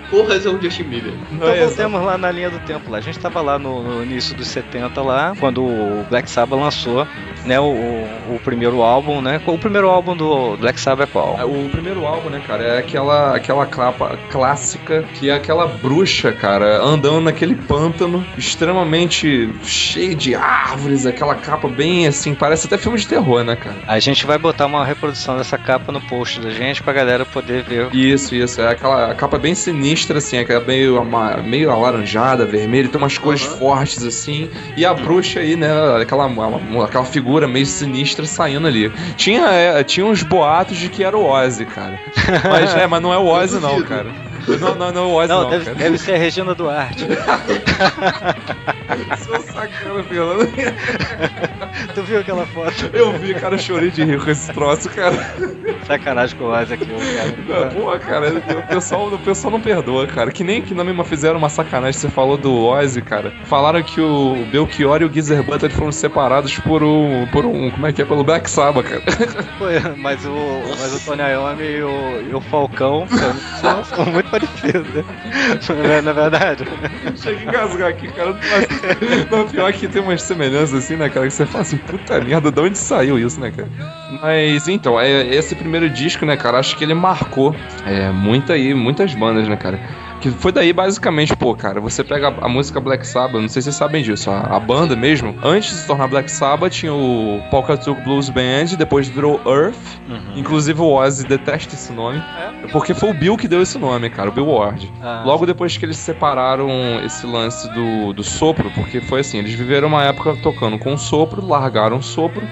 porra, é um Justin Bieber. Então voltemos lá na linha do tempo lá. A gente tava lá no início dos 70 lá, quando o Black Sabbath lançou, né, o primeiro álbum, né? O primeiro álbum do Black Sabbath é qual? O primeiro álbum, né, cara, é aquela capa clássica, que é aquela bruxa, cara, andando naquele pântano extremamente cheio de árvores, aquela capa bem assim, parece até filme de terror, né, cara? A gente vai botar uma reprodução dessa capa no post da gente pra galera poder ver. Isso, é aquela capa bem sinistra, assim, aquela meio alaranjada, vermelha, tem umas cores fortes, assim, e a bruxa aí, né, aquela figura meio sinistra saindo ali. Tinha uns boatos de que era o Ozzy, cara. Mas não é o Ozzy não, cara. Não é o Ozzy não, cara. Deve ser a Regina Duarte. Sou sacana, Fernando. Tu viu aquela foto? Eu vi, cara, eu chorei de rir com esse troço, cara. Sacanagem com o Ozzy aqui, cara. Pô, cara, o pessoal não perdoa, cara. Que nem que na mesma fizeram uma sacanagem. Você falou do Ozzy, cara. Falaram que o Belchior e o Geezer Butler foram separados por um como é que é? Pelo Black Sabbath, cara. Mas o Tony Iommi e o Falcão são muito parecidos, né? Não é verdade? Chega a engasgar aqui, cara. Não, pior que tem umas semelhanças assim, né, cara? Que você fala assim, puta merda, de onde saiu isso, né, cara? Mas então, esse primeiro disco, né, cara, acho que ele marcou muitas bandas, né, cara? Que foi daí, basicamente, cara, você pega a música Black Sabbath, não sei se vocês sabem disso, a banda mesmo, antes de se tornar Black Sabbath, tinha o Pawcatuck Blues Band, depois virou Earth, inclusive o Ozzy detesta esse nome, porque foi o Bill que deu esse nome, cara, o Bill Ward. Logo depois que eles separaram esse lance do sopro, porque foi assim, eles viveram uma época tocando com sopro, largaram o sopro,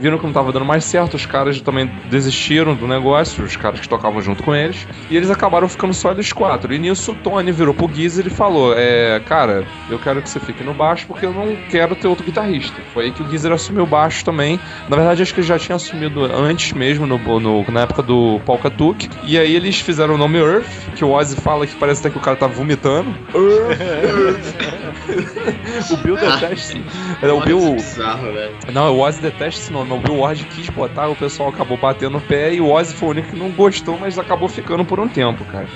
viram que não tava dando mais certo, os caras também desistiram do negócio, os caras que tocavam junto com eles, e eles acabaram ficando só eles quatro, e nisso o Tony virou pro Geezer e falou, cara, eu quero que você fique no baixo porque eu não quero ter outro guitarrista. Foi aí que o Geezer assumiu o baixo também. Na verdade, acho que ele já tinha assumido antes mesmo, na época do Pawcatuck. E aí eles fizeram o nome Earth, que o Ozzy fala que parece até que o cara tá vomitando. Earth. O Bill detesta. O Bill. Bizarro, velho. Não, o Ozzy detesta esse nome. O Bill Ward quis botar, o pessoal acabou batendo o pé e o Ozzy foi o único que não gostou, mas acabou ficando por um tempo, cara.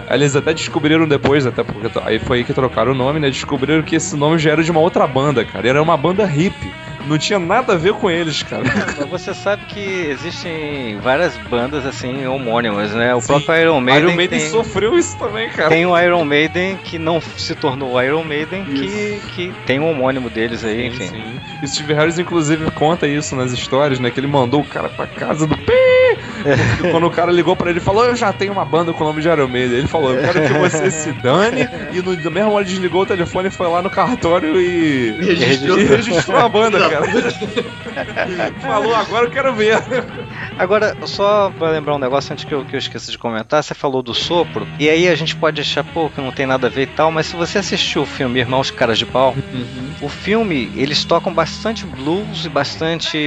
Aí eles até descobriram depois, até porque aí foi aí que trocaram o nome, né? Descobriram que esse nome já era de uma outra banda, cara. Era uma banda hippie. Não tinha nada a ver com eles, cara. Mas você sabe que existem várias bandas assim homônimas, né? O próprio Iron Maiden. Iron Maiden sofreu isso também, cara. Tem o Iron Maiden que não se tornou o Iron Maiden, que tem um homônimo deles aí, enfim. Sim. E Steve Harris, inclusive, conta isso nas histórias, né? Que ele mandou o cara pra casa do Pi. Quando o cara ligou pra ele e falou, eu já tenho uma banda com o nome de Iron Maiden. Ele falou, eu quero que você se dane. E no mesmo hora desligou o telefone, foi lá no cartório e registrou a banda, cara. Falou, agora eu quero ver. Agora, só pra lembrar um negócio antes que eu esqueça de comentar, você falou do sopro, e aí a gente pode achar, pô, que não tem nada a ver e tal, mas se você assistiu o filme Irmãos Caras de Pau, o filme, eles tocam bastante blues e bastante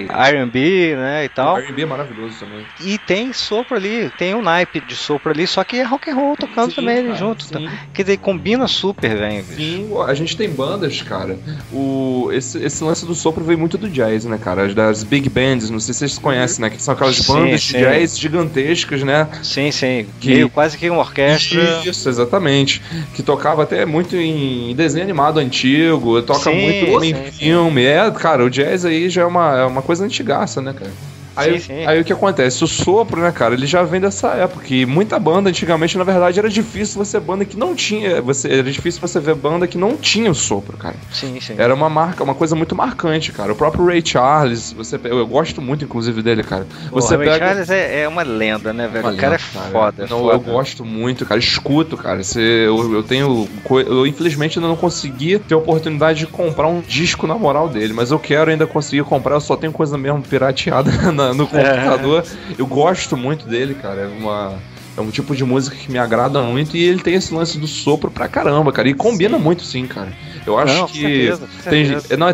R&B, né, e tal. O R&B é maravilhoso também. E tem sopro ali, tem um naipe de sopro ali, só que é rock and roll tocando também ali junto. Tá? Quer dizer, combina super, velho. Sim, a gente tem bandas, cara. Esse lance do sopro veio muito do jazz, né, cara? Das big bands, não sei se vocês conhecem, né? Que são aquelas bandas de jazz gigantescas, né? Sim. Meio quase que uma orquestra. Isso, exatamente. Que tocava até muito em desenho animado antigo, toca muito em filme. Cara, o jazz aí já é uma coisa antigaça, né, cara? Aí o que acontece? O sopro, né, cara, ele já vem dessa época. E muita banda, antigamente, na verdade, era difícil você banda que não tinha. Era difícil você ver banda que não tinha o sopro, cara. Sim. Era uma coisa muito marcante, cara. O próprio Ray Charles, eu gosto muito, inclusive, dele, cara. O Ray Charles é uma lenda, né, velho? O cara é foda. Eu gosto muito, cara. Escuto, cara. Eu infelizmente ainda não consegui ter a oportunidade de comprar um disco na moral dele, mas eu quero ainda conseguir comprar. Eu só tenho coisa mesmo pirateada no computador. Eu gosto muito dele, cara. É um tipo de música que me agrada muito e ele tem esse lance do sopro pra caramba, cara. E combina muito, sim, cara. Eu acho que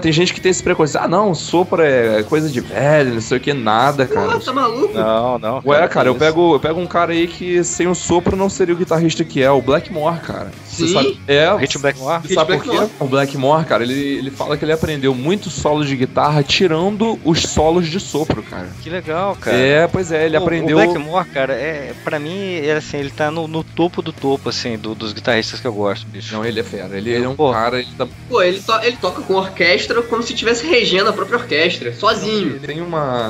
tem gente que tem esse preconceito. Ah, não, sopro é coisa de velho, não sei o que, nada, cara. Tá maluco? Não. Ué, cara, eu pego um cara aí que sem o sopro não seria o guitarrista que é, o Blackmore, cara. Sim. Você sabe? O Hit Blackmore? Sabe por quê? O Blackmore, cara, ele fala que ele aprendeu muito solo de guitarra tirando os solos de sopro, cara. Que legal, cara. Pois é, ele aprendeu... O Blackmore, cara, pra mim, assim, ele tá no topo do topo, assim, dos guitarristas que eu gosto, bicho. Não, ele é fera. Ele é um cara... Pô, ele toca com orquestra como se estivesse regendo a própria orquestra, sozinho.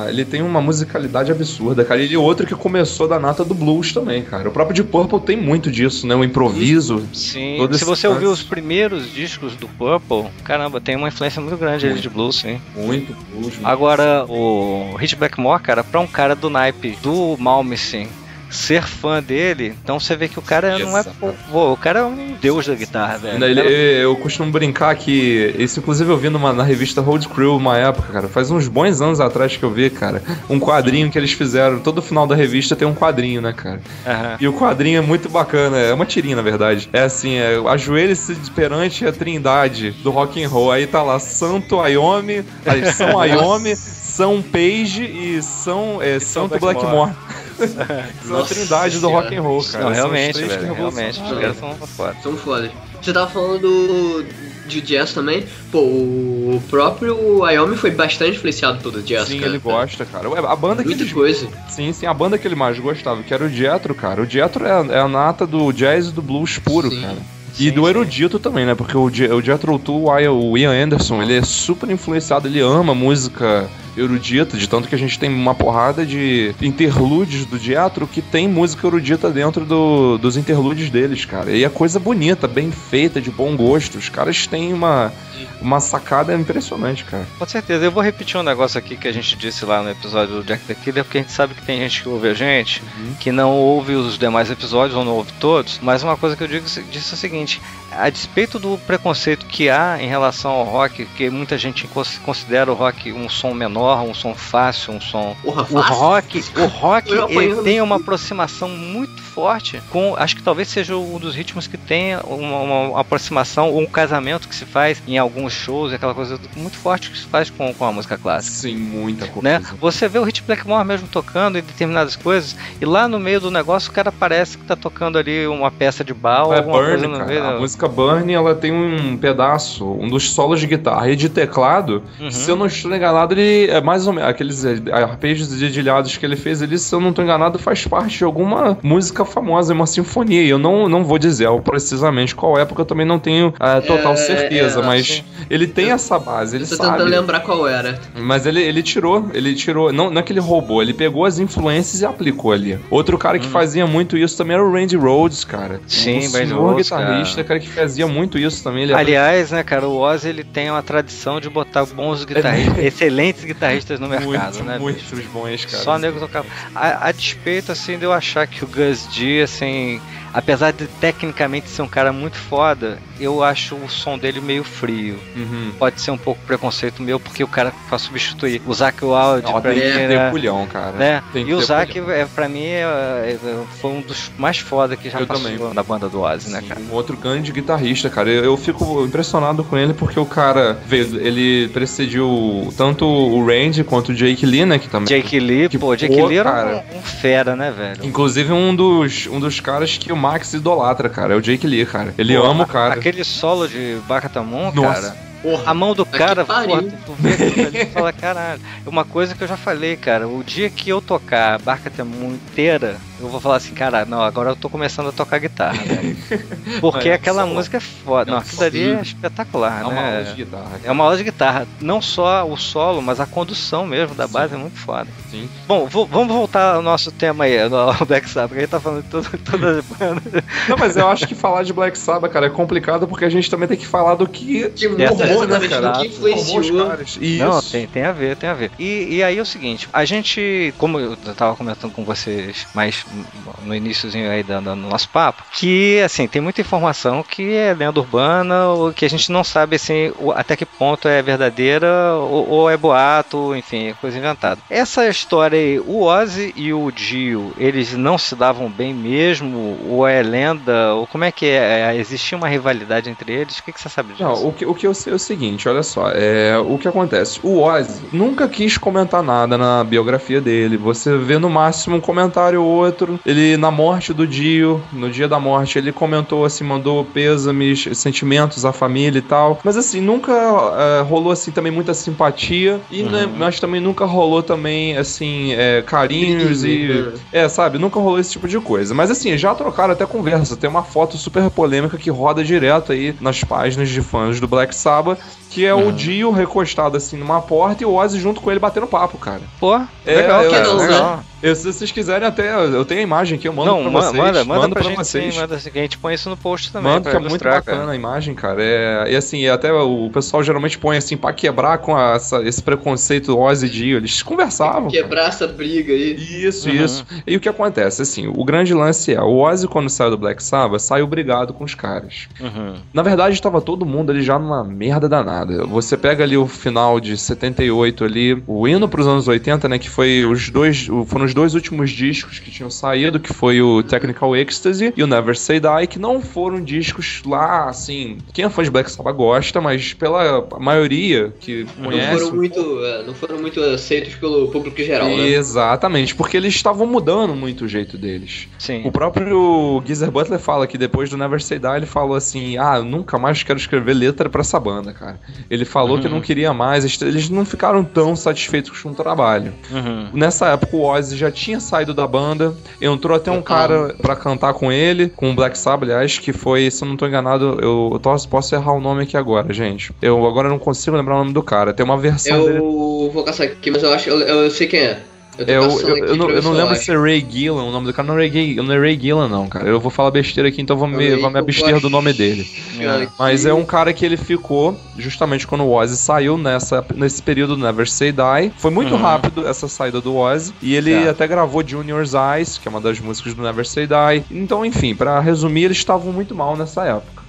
Ele tem uma musicalidade absurda, cara. Ele é outro que começou da nata do blues também, cara. O próprio Deep Purple tem muito disso, né? O improviso. Sim. Se você ouvir os primeiros discos do Purple, caramba, tem uma influência muito grande de blues, sim. Muito blues. Agora, o Hit Blackmore, cara, pra um cara do naipe do Malmsteen ser fã dele, então você vê que o cara não é... o cara é um deus da guitarra, velho. Eu costumo brincar que... Isso, inclusive, eu vi na revista Road Crew uma época, cara. Faz uns bons anos atrás que eu vi, cara. Um quadrinho que eles fizeram. Todo final da revista tem um quadrinho, né, cara? E o quadrinho é muito bacana. É uma tirinha, na verdade. É assim, ajoelhe-se perante a trindade do rock and roll. Aí tá lá Santo Iommi, São Iommi, São Page e Santo Blackmore. São a trindade do rock and roll, cara. Não, realmente, velho. Realmente. Os caras são foda. São foda. Você tava falando de jazz também. Pô, o próprio Iommi foi bastante influenciado pelo jazz, sim, cara. Ele gosta, cara. A banda que muita coisa. Sim, a banda que ele mais gostava, que era o Jethro, cara. O Jethro é a nata do jazz e do blues puro, cara. E do erudito também, né? Porque o Jethro Tull, o Ian Anderson, ele é super influenciado, ele ama música erudita, de tanto que a gente tem uma porrada de interlúdios do Jethro que tem música erudita dentro dos interlúdios deles, cara. E é coisa bonita, bem feita, de bom gosto. Os caras têm uma sacada impressionante, cara. Com certeza. Eu vou repetir um negócio aqui que a gente disse lá no episódio do Jack the Killer, porque a gente sabe que tem gente que ouve a gente, que não ouve os demais episódios ou não ouve todos, mas uma coisa que eu disso é o seguinte: a despeito do preconceito que há em relação ao rock, que muita gente considera o rock um som menor, um som fácil, um som... O rock ele tem uma aproximação muito forte, acho que talvez seja um dos ritmos que tem uma aproximação ou um casamento que se faz em alguns shows, aquela coisa muito forte que se faz com a música clássica. Sim, muita coisa. Né? Você vê o Rich Blackmore mesmo tocando em determinadas coisas, e lá no meio do negócio o cara parece que tá tocando ali uma peça de bar ou alguma Burn, coisa no cara. meio. A música Burn, ela tem um pedaço, um dos solos de guitarra e de teclado. Se eu não estou enganado, ele é mais ou menos aqueles arpejos dedilhados que ele fez ali, se eu não estou enganado, faz parte de alguma música famosa, uma sinfonia. E eu não vou dizer precisamente qual é, porque eu também não tenho total certeza, mas ele tem essa base, ele sabe. Tô tentando lembrar qual era. Mas ele tirou, não é que ele roubou, ele pegou as influências e aplicou ali. Outro cara que fazia muito isso também era o Randy Rhoads, cara. Sim, o Randy senhor Rhoads, guitarrista, cara, que fazia muito isso também. Aliás, né, cara, o Ozzy, ele tem uma tradição de botar bons guitarristas, excelentes guitarristas no mercado, né? Muitos bons, cara. Só nego tocava. A despeito, assim, de eu achar que o Gus G, assim, apesar de tecnicamente ser um cara muito foda, eu acho o som dele meio frio. Pode ser um pouco preconceito meu, porque o cara pra substituir o Zakk Wylde, pra mim, ter pulhão, cara. Né? E o Zakk, pra mim, foi um dos mais foda que já passou na banda do Ozzy, né, cara? Um outro grande guitarrista, cara. Eu fico impressionado com ele, porque o cara ele precediu tanto o Randy quanto o Jake Lee, né? Que também. Jake Lee era um fera, né, velho? Inclusive um dos caras que o Max idolatra, cara. É o Jake Lee, cara. Ele ama o cara. Aquele solo de Bakatamon, cara. A mão do cara, tu vê ali e fala, caralho. Uma coisa que eu já falei, cara, o dia que eu tocar a Bakatamon inteira, eu vou falar assim, cara, não, agora eu tô começando a tocar guitarra, velho. Porque aquela música é foda. Não, aquilo ali é espetacular, né? É uma aula de guitarra. É uma aula de guitarra. Não só o solo, mas a condução mesmo da base é muito foda. Sim. Bom, vamos voltar ao nosso tema aí, ao Black Sabbath, porque a gente tá falando de todas as bandas. Não, mas eu acho que falar de Black Sabbath, cara, é complicado, porque a gente também tem que falar do que... Do que influenciou. Não, tem a ver. E aí é o seguinte, a gente, como eu tava comentando com vocês mais no iniciozinho aí do nosso papo, que assim, tem muita informação que é lenda urbana, ou que a gente não sabe assim, até que ponto é verdadeira ou é boato, enfim, é coisa inventada. Essa história aí, o Ozzy e o Dio, eles não se davam bem mesmo, ou é lenda, ou como é que é? Existia uma rivalidade entre eles? O que você sabe disso? Não, o que eu sei é o seguinte, olha só, o que acontece, o Ozzy nunca quis comentar nada na biografia dele, você vê no máximo um comentário ou outro, ele na morte do Dio, no dia da morte, ele comentou assim, mandou pêsames, sentimentos à família e tal, mas assim, nunca rolou assim também muita simpatia, e mas também nunca rolou também assim, carinhos sabe, nunca rolou esse tipo de coisa, mas assim, já trocaram até conversa, tem uma foto super polêmica que roda direto aí nas páginas de fãs do Black Sabbath, que é o Dio recostado assim numa porta e o Ozzy junto com ele batendo papo, cara. Pô, legal. Se vocês quiserem até, eu tenho a imagem aqui, eu mando pra vocês. Manda pra gente vocês. Sim, manda, a gente põe isso no post também. Manda, que é muito bacana a imagem, cara. E assim, até o pessoal geralmente põe assim, pra quebrar com esse preconceito Ozzy e Dio, eles conversavam. Quebrar essa briga aí. Isso. E o que acontece, assim, o grande lance o Ozzy quando saiu do Black Sabbath, saiu brigado com os caras. Na verdade, tava todo mundo ali já numa merda danada. Você pega ali o final de 78 ali, o hino pros anos 80, né, que foi foram os dois últimos discos que tinham saído, que foi o Technical Ecstasy e o Never Say Die, que não foram discos lá, assim, quem é fã de Black Sabbath gosta, mas pela maioria que conhece... Não foram muito aceitos pelo público geral, né? Exatamente, porque eles estavam mudando muito o jeito deles. Sim. O próprio Geezer Butler fala que depois do Never Say Die, ele falou assim, eu nunca mais quero escrever letra pra essa banda, cara. Ele falou que não queria mais, eles não ficaram tão satisfeitos com o trabalho. Nessa época o Ozzy já tinha saído da banda, entrou até um cara pra cantar com ele, com o Black Sabbath, aliás, que foi, se eu não tô enganado, eu posso errar o nome aqui agora, gente. Eu agora não consigo lembrar o nome do cara, tem uma versão dele... Eu vou caçar aqui, mas eu sei quem é. Eu não lembro se é Ray Gillan, o nome do cara não é Ray Gillan não, cara. Eu vou falar besteira aqui, então vou me abster do nome dele. Mas é um cara que ele ficou, justamente quando o Ozzy saiu nesse período do Never Say Die. Foi muito rápido essa saída do Ozzy. E ele até gravou Junior's Eyes, que é uma das músicas do Never Say Die. Então, enfim, pra resumir, eles estavam muito mal nessa época.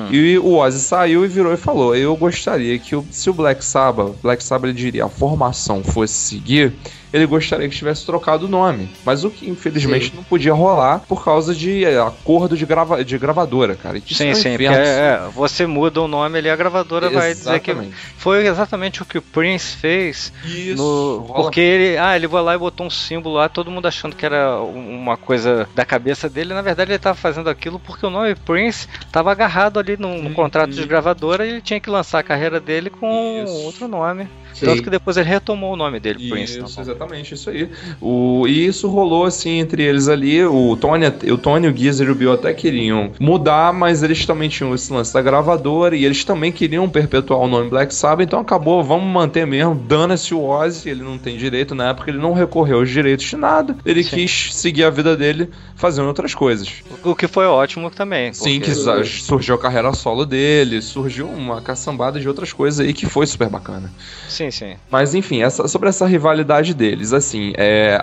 E o Ozzy saiu e virou e falou: eu gostaria que se o Black Sabbath ele diria, a formação fosse seguir, ele gostaria que tivesse trocado o nome. Mas o que infelizmente não podia rolar por causa de acordo de gravadora, cara. Isso Sim, sim, porque você muda o nome ali, a gravadora vai dizer que foi exatamente o que o Prince fez. Isso. Porque ele vai lá e botou um símbolo lá, todo mundo achando que era uma coisa da cabeça dele. Na verdade, ele estava fazendo aquilo porque o nome Prince estava agarrado ali no contrato de gravadora e ele tinha que lançar a carreira dele com outro nome. Sim. Tanto que depois ele retomou o nome dele, Prince. Isso, exatamente, isso aí. E isso rolou assim entre eles ali. O Tony, o Geezer e o Bill até queriam mudar, mas eles também tinham esse lance da gravadora e eles também queriam perpetuar o nome Black Sabbath, então acabou, vamos manter mesmo. Dana-se o Ozzy, ele não tem direito, na época ele não recorreu aos direitos de nada, ele quis seguir a vida dele fazendo outras coisas. O que foi ótimo também. Sim, que surgiu a carreira solo dele, surgiu uma caçambada de outras coisas aí que foi super bacana. Sim, sim. Mas enfim, sobre essa rivalidade deles, assim,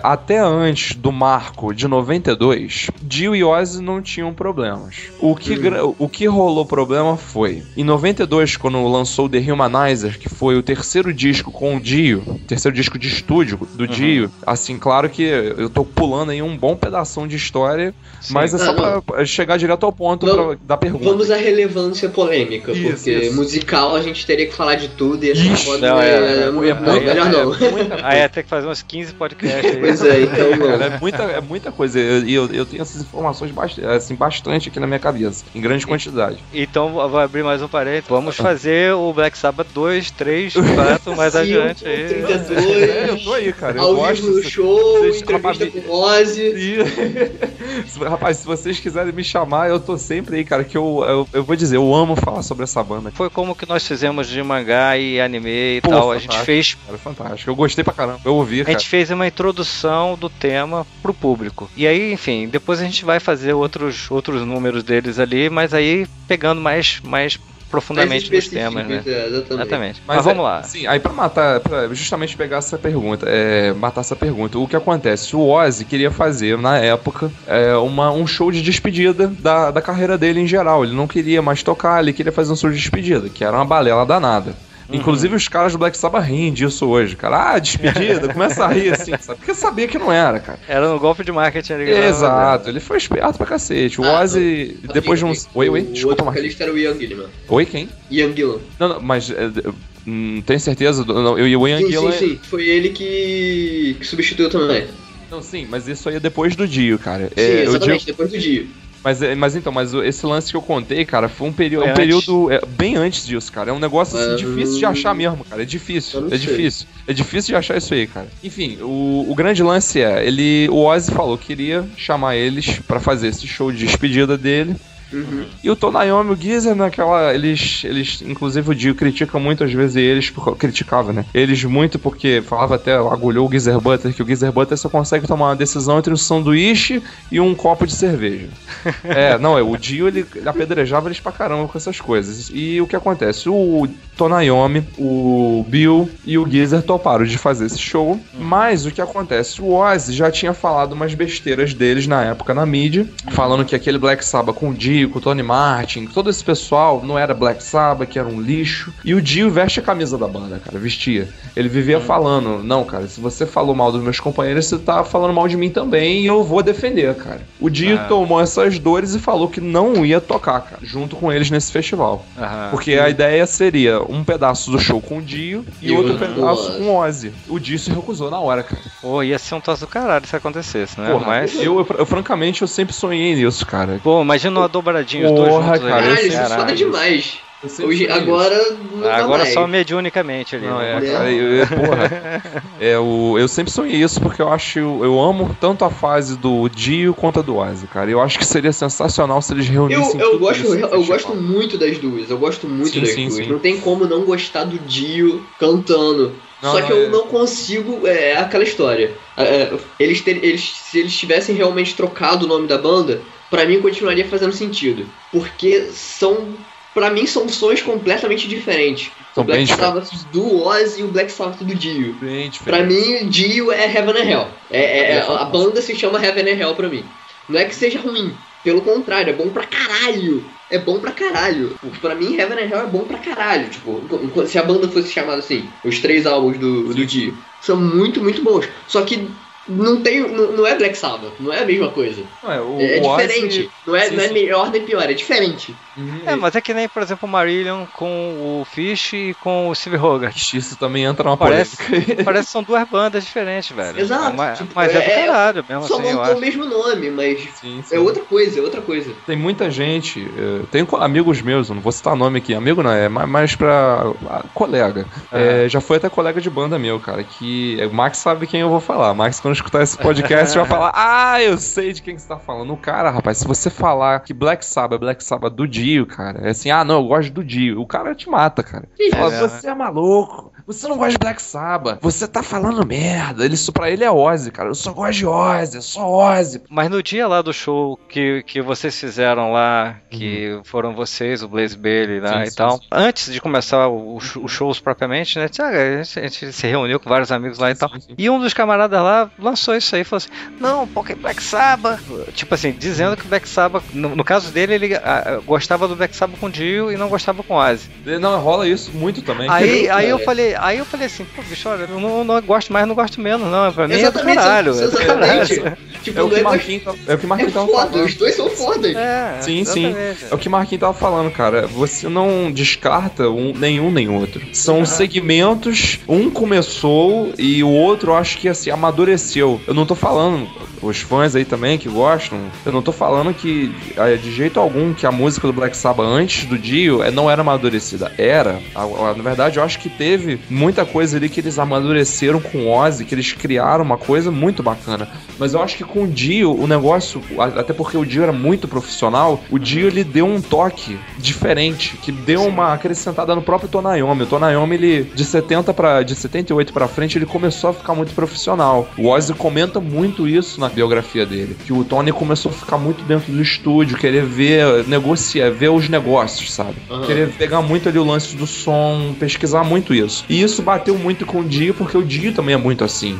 até antes do marco de 92, Dio e Ozzy não tinham problemas. O que rolou problema foi, em 92, quando lançou The Humanizer, que foi o terceiro disco com o Dio, terceiro disco de estúdio do Dio, assim, claro que eu tô pulando aí um bom pedação de história, mas é só pra chegar direto ao ponto da pergunta. Vamos à relevância polêmica, porque musical a gente teria que falar de tudo e essa foda melhor não. Aí ia ter que fazer uns 15 podcasts aí. Pois é, então não. É muita coisa. E eu tenho essas informações bastante aqui na minha cabeça, em grande quantidade. Então vou abrir mais um parênteses. Vamos fazer o Black Sabbath 2, 3, 4 mais adiante aí. 32. Eu tô aí, cara. Ao vivo no show, entrevista com Ozzy. Rapaz, se vocês quiserem me chamar, eu tô sempre aí, cara, que eu vou dizer, eu amo falar sobre essa banda. Foi como que nós fizemos de mangá e anime e tal. A gente fez... Cara, fantástico. Eu gostei pra caramba. Eu ouvi, cara. A gente fez uma introdução do tema pro público. E aí, enfim, depois a gente vai fazer outros números deles ali, mas aí pegando mais profundamente nos temas, né? Exatamente. Mas vamos lá. Sim, aí pra justamente pegar essa pergunta, matar essa pergunta, o que acontece? O Ozzy queria fazer, na época, um show de despedida da carreira dele em geral. Ele não queria mais tocar, ele queria fazer um show de despedida, que era uma balela danada. Inclusive os caras do Black Sabbath riem disso hoje, cara. Despedida, começa a rir assim, sabe? Porque sabia que não era, cara. Era um golpe de marketing ali. Exato, ele foi esperto pra cacete. O Ozzy, depois de uns... Oi, desculpa, Marcos. O vocalista era o Ian Gillan. Oi, quem? Ian Gillan. Não, mas... tem certeza? O Ian Gillan... Sim. Foi ele que substituiu também. Não, sim, mas isso aí é depois do Dio, cara. Sim, exatamente, depois do Dio. Mas esse lance que eu contei, cara, foi um período bem antes disso, cara. É um negócio assim, difícil de achar mesmo, cara. É difícil de achar isso aí, cara. Enfim, o grande lance o Ozzy falou que iria chamar eles pra fazer esse show de despedida dele. E o Tony Iommi e o Geezer eles inclusive o Dio critica muito às vezes eles, criticava, né? Eles muito porque falava até, agulhou o Geezer Butler, que o Geezer Butler só consegue tomar uma decisão entre um sanduíche e um copo de cerveja. O Dio ele apedrejava eles pra caramba com essas coisas. E o que acontece? O Tony Iommi, o Bill e o Geezer toparam de fazer esse show, mas o que acontece? O Ozzy já tinha falado umas besteiras deles na época na mídia, falando que aquele Black Sabbath com o Dio, com o Tony Martin, todo esse pessoal não era Black Sabbath, que era um lixo. E o Dio veste a camisa da banda, cara, vestia. Ele vivia falando, não, cara, se você falou mal dos meus companheiros, você tá falando mal de mim também e eu vou defender, cara. O Dio tomou essas dores e falou que não ia tocar, cara, junto com eles nesse festival. Porque a ideia seria um pedaço do show com o Dio e outro pedaço com o Ozzy. O Dio se recusou na hora, cara. Pô, ia ser um troço do caralho se acontecesse, né? Porra, mas eu francamente, eu sempre sonhei nisso, cara. Pô, imagina uma dobradinha, os dois juntos. Cara, caralho, isso é foda demais. Hoje, agora só mediunicamente ali. Não, eu sempre sonhei isso porque eu amo tanto a fase do Dio quanto a do Ozzy, cara. Eu acho que seria sensacional se eles reunissem. Eu gosto muito das duas. Eu gosto muito das duas. Sim. Não tem como não gostar do Dio cantando. Só que eu não consigo. É aquela história. Se eles tivessem realmente trocado o nome da banda, pra mim continuaria fazendo sentido. Porque pra mim são sons completamente diferentes. O Black Sabbath do Ozzy e o Black Sabbath do Dio. Pra mim, Dio é Heaven and Hell. A banda se chama Heaven and Hell pra mim. Não é que seja ruim. Pelo contrário, é bom pra caralho. É bom pra caralho. Pra mim, Heaven and Hell é bom pra caralho. Tipo, se a banda fosse chamada assim, os 3 álbuns do Dio. são muito, muito bons. Só que não é Black Sabbath, não é a mesma coisa. É diferente. Não é melhor nem pior, é diferente. Mas é que nem, por exemplo, o Marillion com o Fish e com o Steve Hogarth. Isso também entra numa polêmica. Parece que são duas bandas diferentes, velho. Exato. Mas é do caralho mesmo, só assim, eu montou acho. o mesmo nome, mas Sim. é outra coisa. Tem muita gente, tenho amigos meus, eu não vou citar nome aqui, amigo não, é mais pra colega. Já foi até colega de banda meu, cara, que o Max sabe quem eu vou falar. Max, quando escutar esse podcast, vai falar, eu sei de quem que você tá falando. O cara, rapaz, se você falar que Black Sabbath é Black Sabbath do Dio, cara, é assim, não, eu gosto do Dio. O cara te mata, cara. Fala, você é maluco. Você não gosta de Black Sabbath. Você tá falando merda. Pra ele é Ozzy, cara. Eu só gosto de Ozzy. Eu sou Ozzy. Mas no dia lá do show que vocês fizeram lá, que foram vocês, o Blaze Bailey lá e tal, antes de começar os shows propriamente, né? A gente se reuniu com vários amigos lá e tal. E um dos camaradas lá lançou isso aí. Falou assim, não, porque Black Sabbath... Tipo assim, dizendo que Black Sabbath... No caso dele, ele gostava do Black Sabbath com Dio e não gostava com Ozzy. Não, rola isso muito também. Aí eu falei assim, pô, bicho, olha, eu não gosto mais, não gosto menos, não. Pra mim é do caralho. Exatamente. Tipo, é o que o Marquinhos tava falando. Os dois são fodas. Sim. É o que o Marquinhos tava falando, cara. Você não descarta nenhum nem outro. São segmentos, um começou e o outro, eu acho que assim, amadureceu. Eu não tô falando, os fãs aí também que gostam, eu não tô falando que de jeito algum que a música do Black Sabbath antes do Dio não era amadurecida. Era. Na verdade, eu acho que teve muita coisa ali que eles amadureceram com o Ozzy, que eles criaram uma coisa muito bacana. Mas eu acho que com o Dio, o negócio, até porque o Dio era muito profissional, o Dio ele deu um toque diferente, que deu uma acrescentada no próprio Tony Iommi. O Tony Iommi, ele de 78 pra frente, ele começou a ficar muito profissional. O Ozzy comenta muito isso na biografia dele, que o Tony começou a ficar muito dentro do estúdio, querer negociar, ver os negócios, sabe? Querer pegar muito ali o lance do som, pesquisar muito isso. E isso bateu muito com o Dio, porque o Dio também é muito assim.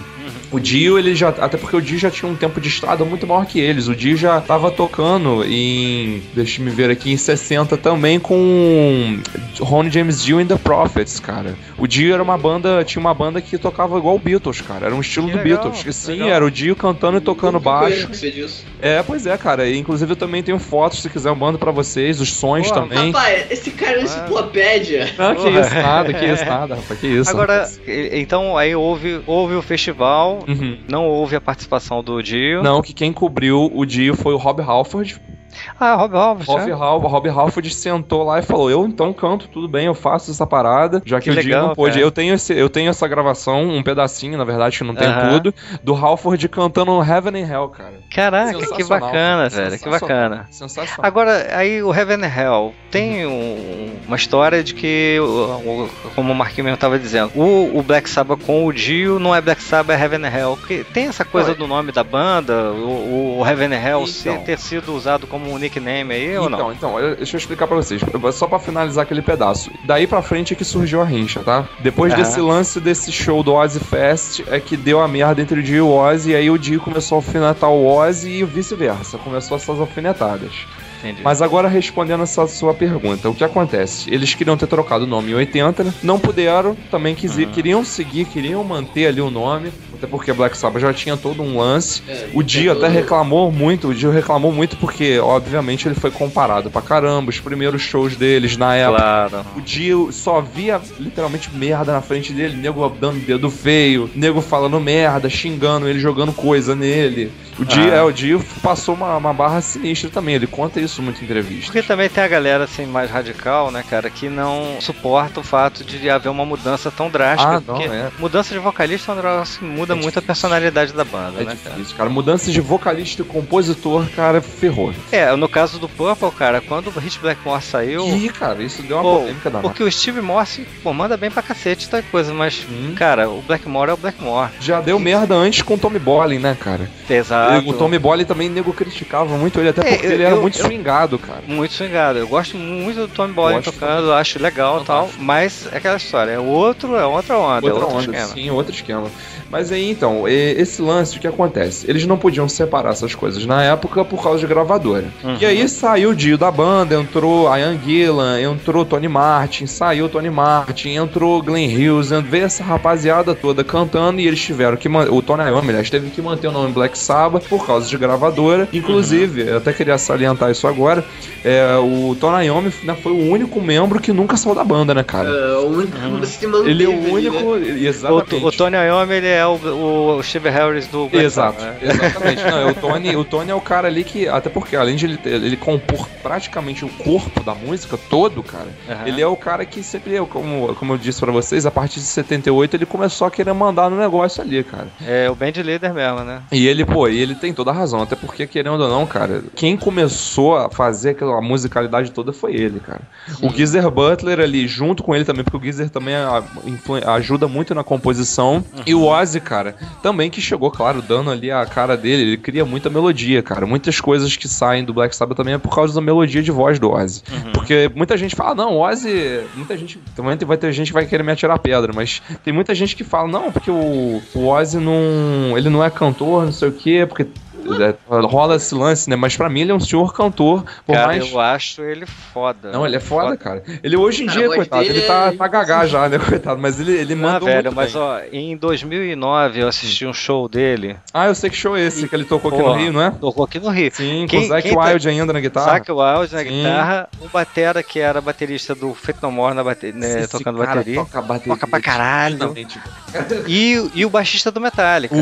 O Dio, ele já... Até porque o Dio já tinha um tempo de estrada muito maior que eles. O Dio já tava tocando em... Deixa eu ver aqui, em 60 também com Ronnie James Dio and the Prophets, cara. O Dio era uma banda... Tinha uma banda que tocava igual o Beatles, cara. Era um estilo do Beatles. Sim, era o Dio cantando e tocando baixo. Pois é, cara. E, inclusive eu também tenho fotos, se quiser eu mando pra vocês. Os sons também. Rapaz, esse cara é uma enciclopédia. Não, que isso nada, rapaz. Que isso. Agora, então aí houve o festival. Não houve a participação do Dio. Não, que quem cobriu o Dio foi o Rob Halford. Rob Halford sentou lá e falou, eu então canto, tudo bem, eu faço essa parada, já que o Dio não pôde. Eu tenho essa gravação, um pedacinho, na verdade, que não tem tudo, do Halford cantando Heaven and Hell, cara. Caraca, que bacana, velho, que bacana. Sensacional. Agora, aí o Heaven and Hell tem uma história de que, como o Marquinhos mesmo estava dizendo, o Black Sabbath com o Dio não é Black Sabbath, é Heaven and Hell. Porque tem essa coisa do nome da banda, o Heaven and Hell ter sido usado como um nickname aí ou não? Então, deixa eu explicar pra vocês, só pra finalizar aquele pedaço. Daí pra frente é que surgiu a rincha, tá? Depois desse lance desse show do Ozzy Fest, é que deu a merda entre o Dio e o Ozzy, e aí o Dio começou a alfinetar o Ozzy e vice-versa, começou essas alfinetadas. Entendi. Mas agora respondendo essa sua pergunta, o que acontece? Eles queriam ter trocado o nome em 80, né? Não puderam, também queriam manter ali o nome, até porque Black Sabbath já tinha todo um lance. O Dio até reclamou muito, porque, obviamente, ele foi comparado pra caramba, os primeiros shows deles na época. Claro. O Dio só via literalmente merda na frente dele, nego dando dedo feio, nego falando merda, xingando ele, jogando coisa nele. O Dio passou uma barra sinistra também, ele conta isso muito em entrevista. Porque também tem a galera assim mais radical, né, cara, que não suporta o fato de haver uma mudança tão drástica. Mudança de vocalista é um negócio que muda muito a personalidade da banda, né, difícil, cara. Mudança de vocalista e compositor, cara, ferrou. No caso do Purple, cara, quando o Rich Blackmore saiu... cara, isso deu uma polêmica danada. Porque o Steve Morse, manda bem pra cacete, tal coisa, mas, cara, o Blackmore é o Blackmore. Já deu merda antes com o Tommy Bolin, né, cara? Exato. O Tommy Bolin também, nego criticava muito ele, até porque ele era muito swingado, cara. Muito swingado. Eu gosto muito do Tony Bolin tocando, acho legal e tal, mas é aquela história, é outra onda, Outra é outro onda, esquema. sim, outro esquema. Mas aí, então, esse lance, o que acontece? Eles não podiam separar essas coisas na época por causa de gravadora. E aí saiu o Dio da banda, entrou a Ian Gillan, entrou Tony Martin, saiu Tony Martin, entrou Glenn Hughes, veio essa rapaziada toda cantando e eles tiveram que o Tony Iommi, aliás, teve que manter o nome Black Sabbath por causa de gravadora. Inclusive, eu até queria salientar isso agora, o Tony Iommi foi o único membro que nunca saiu da banda, né, cara? O único que se manteve. Ele é o único, né? exatamente. O Tony Iommi, ele é o Steve Harris do Black Exato, Sabbath, né? Exatamente. Não, o Tony é o cara ali que, até porque além de ele compor praticamente o corpo da música todo, cara, ele é o cara que sempre, como eu disse pra vocês, a partir de 78 ele começou a querer mandar no negócio ali, cara. É o band leader mesmo, né? E ele tem toda a razão, até porque, querendo ou não, cara, quem começou a fazer aquela musicalidade toda foi ele, cara. O Geezer Butler ali, junto com ele também, porque o Geezer também ajuda muito na composição, e o Ozzy, cara, também que chegou, claro, dando ali a cara dele, ele cria muita melodia, cara. Muitas coisas que saem do Black Sabbath também é por causa da melodia de voz do Ozzy. Porque muita gente fala, não, Ozzy, muita gente, também vai ter gente que vai querer me atirar pedra, mas tem muita gente que fala, não, porque o Ozzy ele não é cantor, não sei o quê, porque rola esse lance, né? Mas pra mim ele é um senhor cantor. Cara, eu acho ele foda. Não, ele é foda, cara. Ele hoje em dia, coitado, ele tá gagá já, né, coitado? Mas ele manda velho, muito mas bem. Ó, em 2009 eu assisti um show dele. Ah, eu sei que show é esse, que ele tocou aqui no Rio, não é? Tocou aqui no Rio. Sim, com o Zakk Wylde ainda na guitarra. Zakk Wylde na guitarra, o batera que era baterista do Faith No More tocando bateria. Toca pra caralho. E o baixista do Metallica.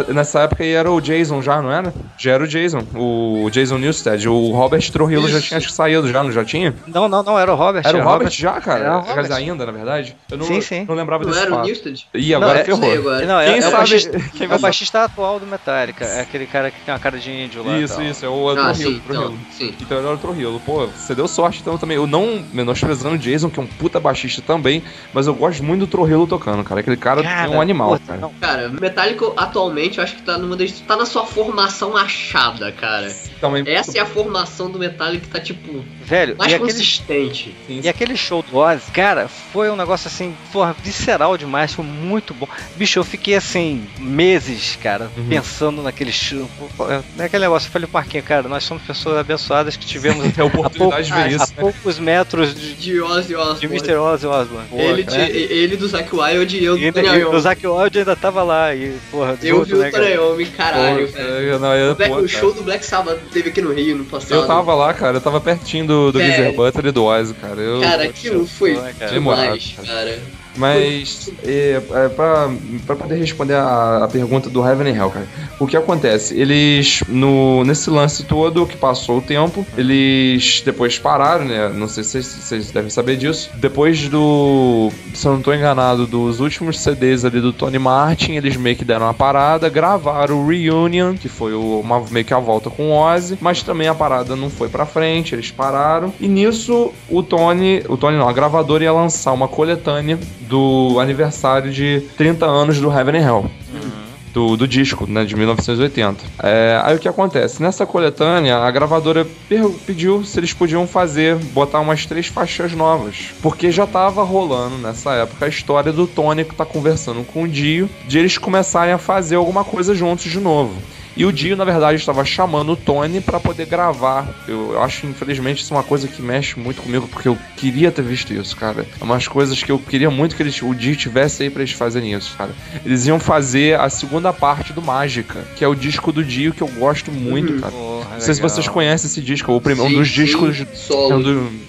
Nessa época aí era o Jason já, não era? Já era o Jason Newsted. O Robert Trujillo já tinha saído já, não já tinha? Não, era o Robert. Era o Robert já, cara? Era o Robert. Ainda, na verdade? Eu não, sim. não lembrava desse fato. Não era o Newsted? Ih, agora ferrou. Quem sabe... É o baixista atual do Metallica. É aquele cara que tem uma cara de índio lá. Isso, é o Trujillo. Então ele era o Trujillo. Pô, você deu sorte então também. Eu não menosprezando o Jason, que é um puta baixista também, mas eu gosto muito do Trujillo tocando, cara. Aquele cara é um animal, cara. Não. Cara, Metallica atualmente eu acho que tá na sua formação achada, cara. Também. Essa é a formação do Metallica que tá, tipo, velho, mais consistente. E aquele show do Ozzy, cara, foi um negócio assim, porra, visceral demais, foi muito bom. Bicho, eu fiquei assim, meses, cara, pensando naquele show. Naquele negócio, eu falei pro Marquinhos, cara, nós somos pessoas abençoadas que tivemos a oportunidade de ver isso. A poucos metros de Ozzy Osbourne. De Mr. Ozzy Osbourne. Ele do Zakk Wylde e eu do Tony Iommi. O Zakk Wylde ainda tava lá e, porra, eu vi o Tony Iommi, caralho, velho. O show do Black Sabbath teve aqui no Rio no passado. Eu tava lá, cara, eu tava pertinho do Geezer Butler e do Ozzy, cara. Cara, aquilo foi demais, cara. Mas, pra poder responder a pergunta do Heaven and Hell, cara, o que acontece? Eles, nesse lance todo que passou o tempo, eles depois pararam, né? Não sei se vocês devem saber disso. Depois se eu não tô enganado, dos últimos CDs ali do Tony Martin, eles meio que deram uma parada, gravaram o Reunion, que foi meio que a volta com o Ozzy, mas também a parada não foi pra frente, eles pararam. E nisso, a gravadora ia lançar uma coletânea do aniversário de 30 anos do Heaven and Hell. Do disco, né, de 1980. Aí o que acontece? Nessa coletânea, a gravadora pediu se eles podiam botar umas 3 faixas novas. Porque já tava rolando, nessa época, a história do Tony que tá conversando com o Dio, de eles começarem a fazer alguma coisa juntos de novo. E o Dio, na verdade, estava chamando o Tony para poder gravar. Eu acho, infelizmente, isso é uma coisa que mexe muito comigo, porque eu queria ter visto isso, cara. É umas coisas que eu queria muito que o Dio tivesse aí pra eles fazerem isso, cara. Eles iam fazer a segunda parte do Mágica, que é o disco do Dio que eu gosto muito, cara. Não sei se vocês conhecem esse disco. Um dos discos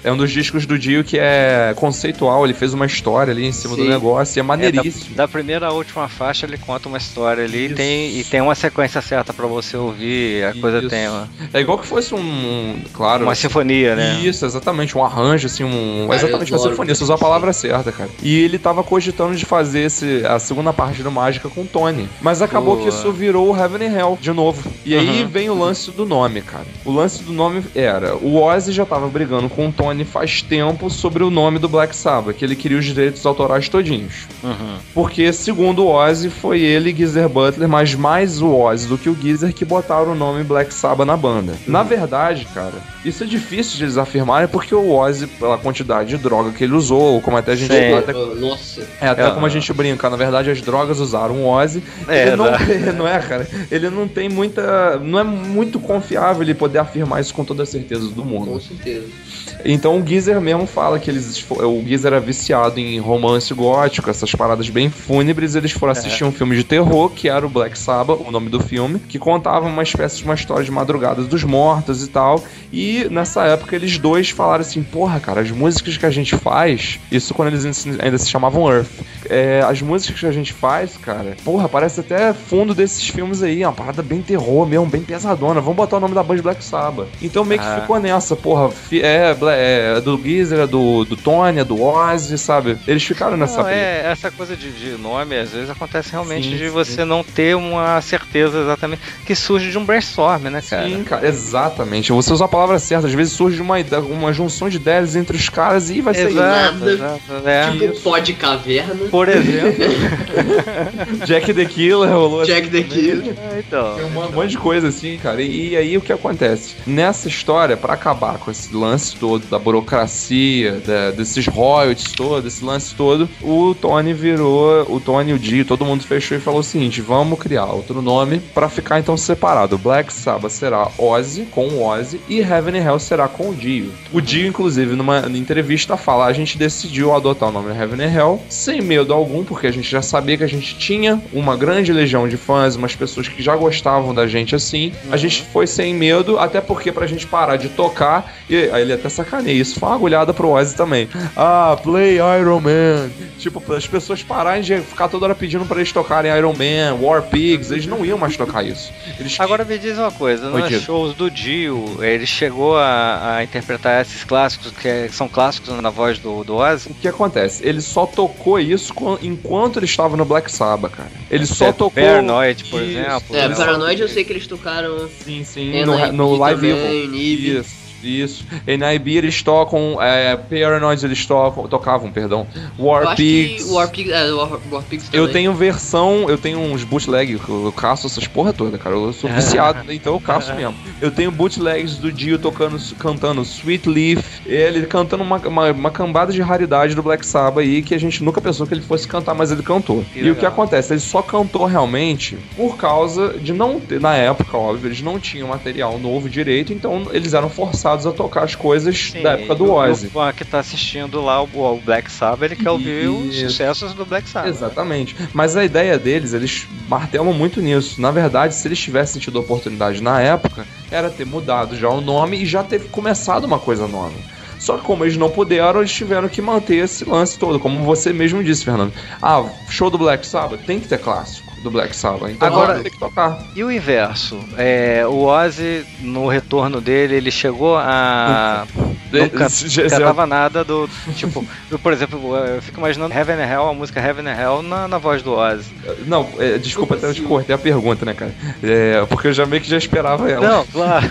é um dos discos do Dio que é conceitual. Ele fez uma história ali em cima do negócio e é maneiríssimo. Da primeira à última faixa ele conta uma história ali e tem uma sequência certa pra você ouvir, a coisa tem É igual que fosse claro, uma sinfonia, né? Isso, exatamente, um arranjo, assim, exatamente uma sinfonia, você usou a palavra certa, cara. E ele tava cogitando de fazer a segunda parte do Mágica com o Tony, mas acabou que isso virou o Heaven and Hell de novo. E aí vem o lance do nome. nome, cara. O lance do nome era... O Ozzy já tava brigando com o Tony faz tempo sobre o nome do Black Sabbath, que ele queria os direitos autorais todinhos. Porque, segundo o Ozzy, foi ele e Geezer Butler, mas mais o Ozzy do que o Geezer, que botaram o nome Black Sabbath na banda. Na verdade, cara, isso é difícil de eles afirmarem, porque o Ozzy, pela quantidade de droga que ele usou, como até a gente... Nossa. Como a gente brinca, na verdade as drogas usaram o Ozzy. Não é, cara? Ele não tem muita... Não é muito confiável ele poder afirmar isso com toda a certeza do mundo. Com certeza. Então o Geezer mesmo fala que o Geezer era viciado em romance gótico, essas paradas bem fúnebres. Eles foram assistir um filme de terror, que era o Black Sabbath, o nome do filme, que contava uma espécie de uma história de madrugadas dos mortos e tal. E nessa época eles dois falaram assim, porra, cara, as músicas que a gente faz, isso quando eles ainda se chamavam Earth, as músicas que a gente faz, cara, porra, parece até fundo desses filmes aí, uma parada bem terror mesmo, bem pesadona, vamos botar o nome da banda Black Sabbath. Então meio que ficou nessa, porra, do Geezer, do Tony, do Ozzy, sabe? Eles ficaram nessa... essa coisa de nome, às vezes acontece realmente você não ter uma certeza exatamente, que surge de um brainstorm, né, cara? Sim, cara, exatamente. Você usa a palavra certa, às vezes surge uma junção de ideias entre os caras e vai ser nada. Tipo isso. Pó de caverna. Por exemplo. Jack the Killer rolou. Jack the Killer. Então. Tem um monte de coisa assim, cara. E aí o que acontece? Nessa história, pra acabar com esse lance todo da burocracia, desses royalties todo, esse lance todo, o Tony e o Dio, todo mundo fechou e falou o seguinte: vamos criar outro nome pra ficar então separado. Black Sabbath será Ozzy, com o Ozzy, e Heaven and Hell será com o Dio. O Dio, inclusive, numa entrevista fala, a gente decidiu adotar o nome Heaven and Hell sem medo algum, porque a gente já sabia que a gente tinha uma grande legião de fãs, umas pessoas que já gostavam da gente assim. A gente foi sem medo, até porque pra gente parar de tocar, e aí ele até sacaneia, isso foi uma agulhada pro Ozzy também. Play Iron Man. Tipo, as pessoas pararem de ficar toda hora pedindo pra eles tocarem Iron Man, War Pigs, eles não iam mais tocar isso. Agora me diz uma coisa, nos shows do Dio, ele chegou a interpretar esses clássicos, que são clássicos na voz do Ozzy? O que acontece? Ele só tocou isso enquanto ele estava no Black Sabbath, cara. Ele só tocou... Paranoid, por exemplo. Paranoid eu sei que eles tocaram... Sim, no Live Evil. Isso. NIB eles tocam, Paranoid eles tocavam, War Pigs. War Pigs também. Eu tenho uns bootleg, eu caço essas porra toda, cara. Eu sou viciado, então eu caço mesmo. Eu tenho bootlegs do Dio cantando Sweet Leaf, ele cantando uma cambada de raridade do Black Sabbath aí, que a gente nunca pensou que ele fosse cantar, mas ele cantou. E o que acontece? Ele só cantou realmente por causa de não ter, na época, óbvio, eles não tinham material novo direito, então eles eram forçados a tocar as coisas da época do Ozzy. O fã que tá assistindo lá o Black Sabbath, ele quer ouvir os sucessos do Black Sabbath. Exatamente. Mas a ideia deles, eles martelam muito nisso. Na verdade, se eles tivessem tido a oportunidade na época, era ter mudado já o nome e já ter começado uma coisa nova. Só que como eles não puderam, eles tiveram que manter esse lance todo. Como você mesmo disse, Fernando. Show do Black Sabbath tem que ter clássico do Black Sabbath. Então agora tem que tocar. E o inverso? O Ozzy, no retorno dele, ele chegou a... Nunca cantava nada do... Tipo, por exemplo, eu fico imaginando Heaven and Hell, a música Heaven and Hell na voz do Ozzy. Não, desculpa até eu te cortei a pergunta, né, cara? Porque eu já meio que já esperava ela. Não, claro.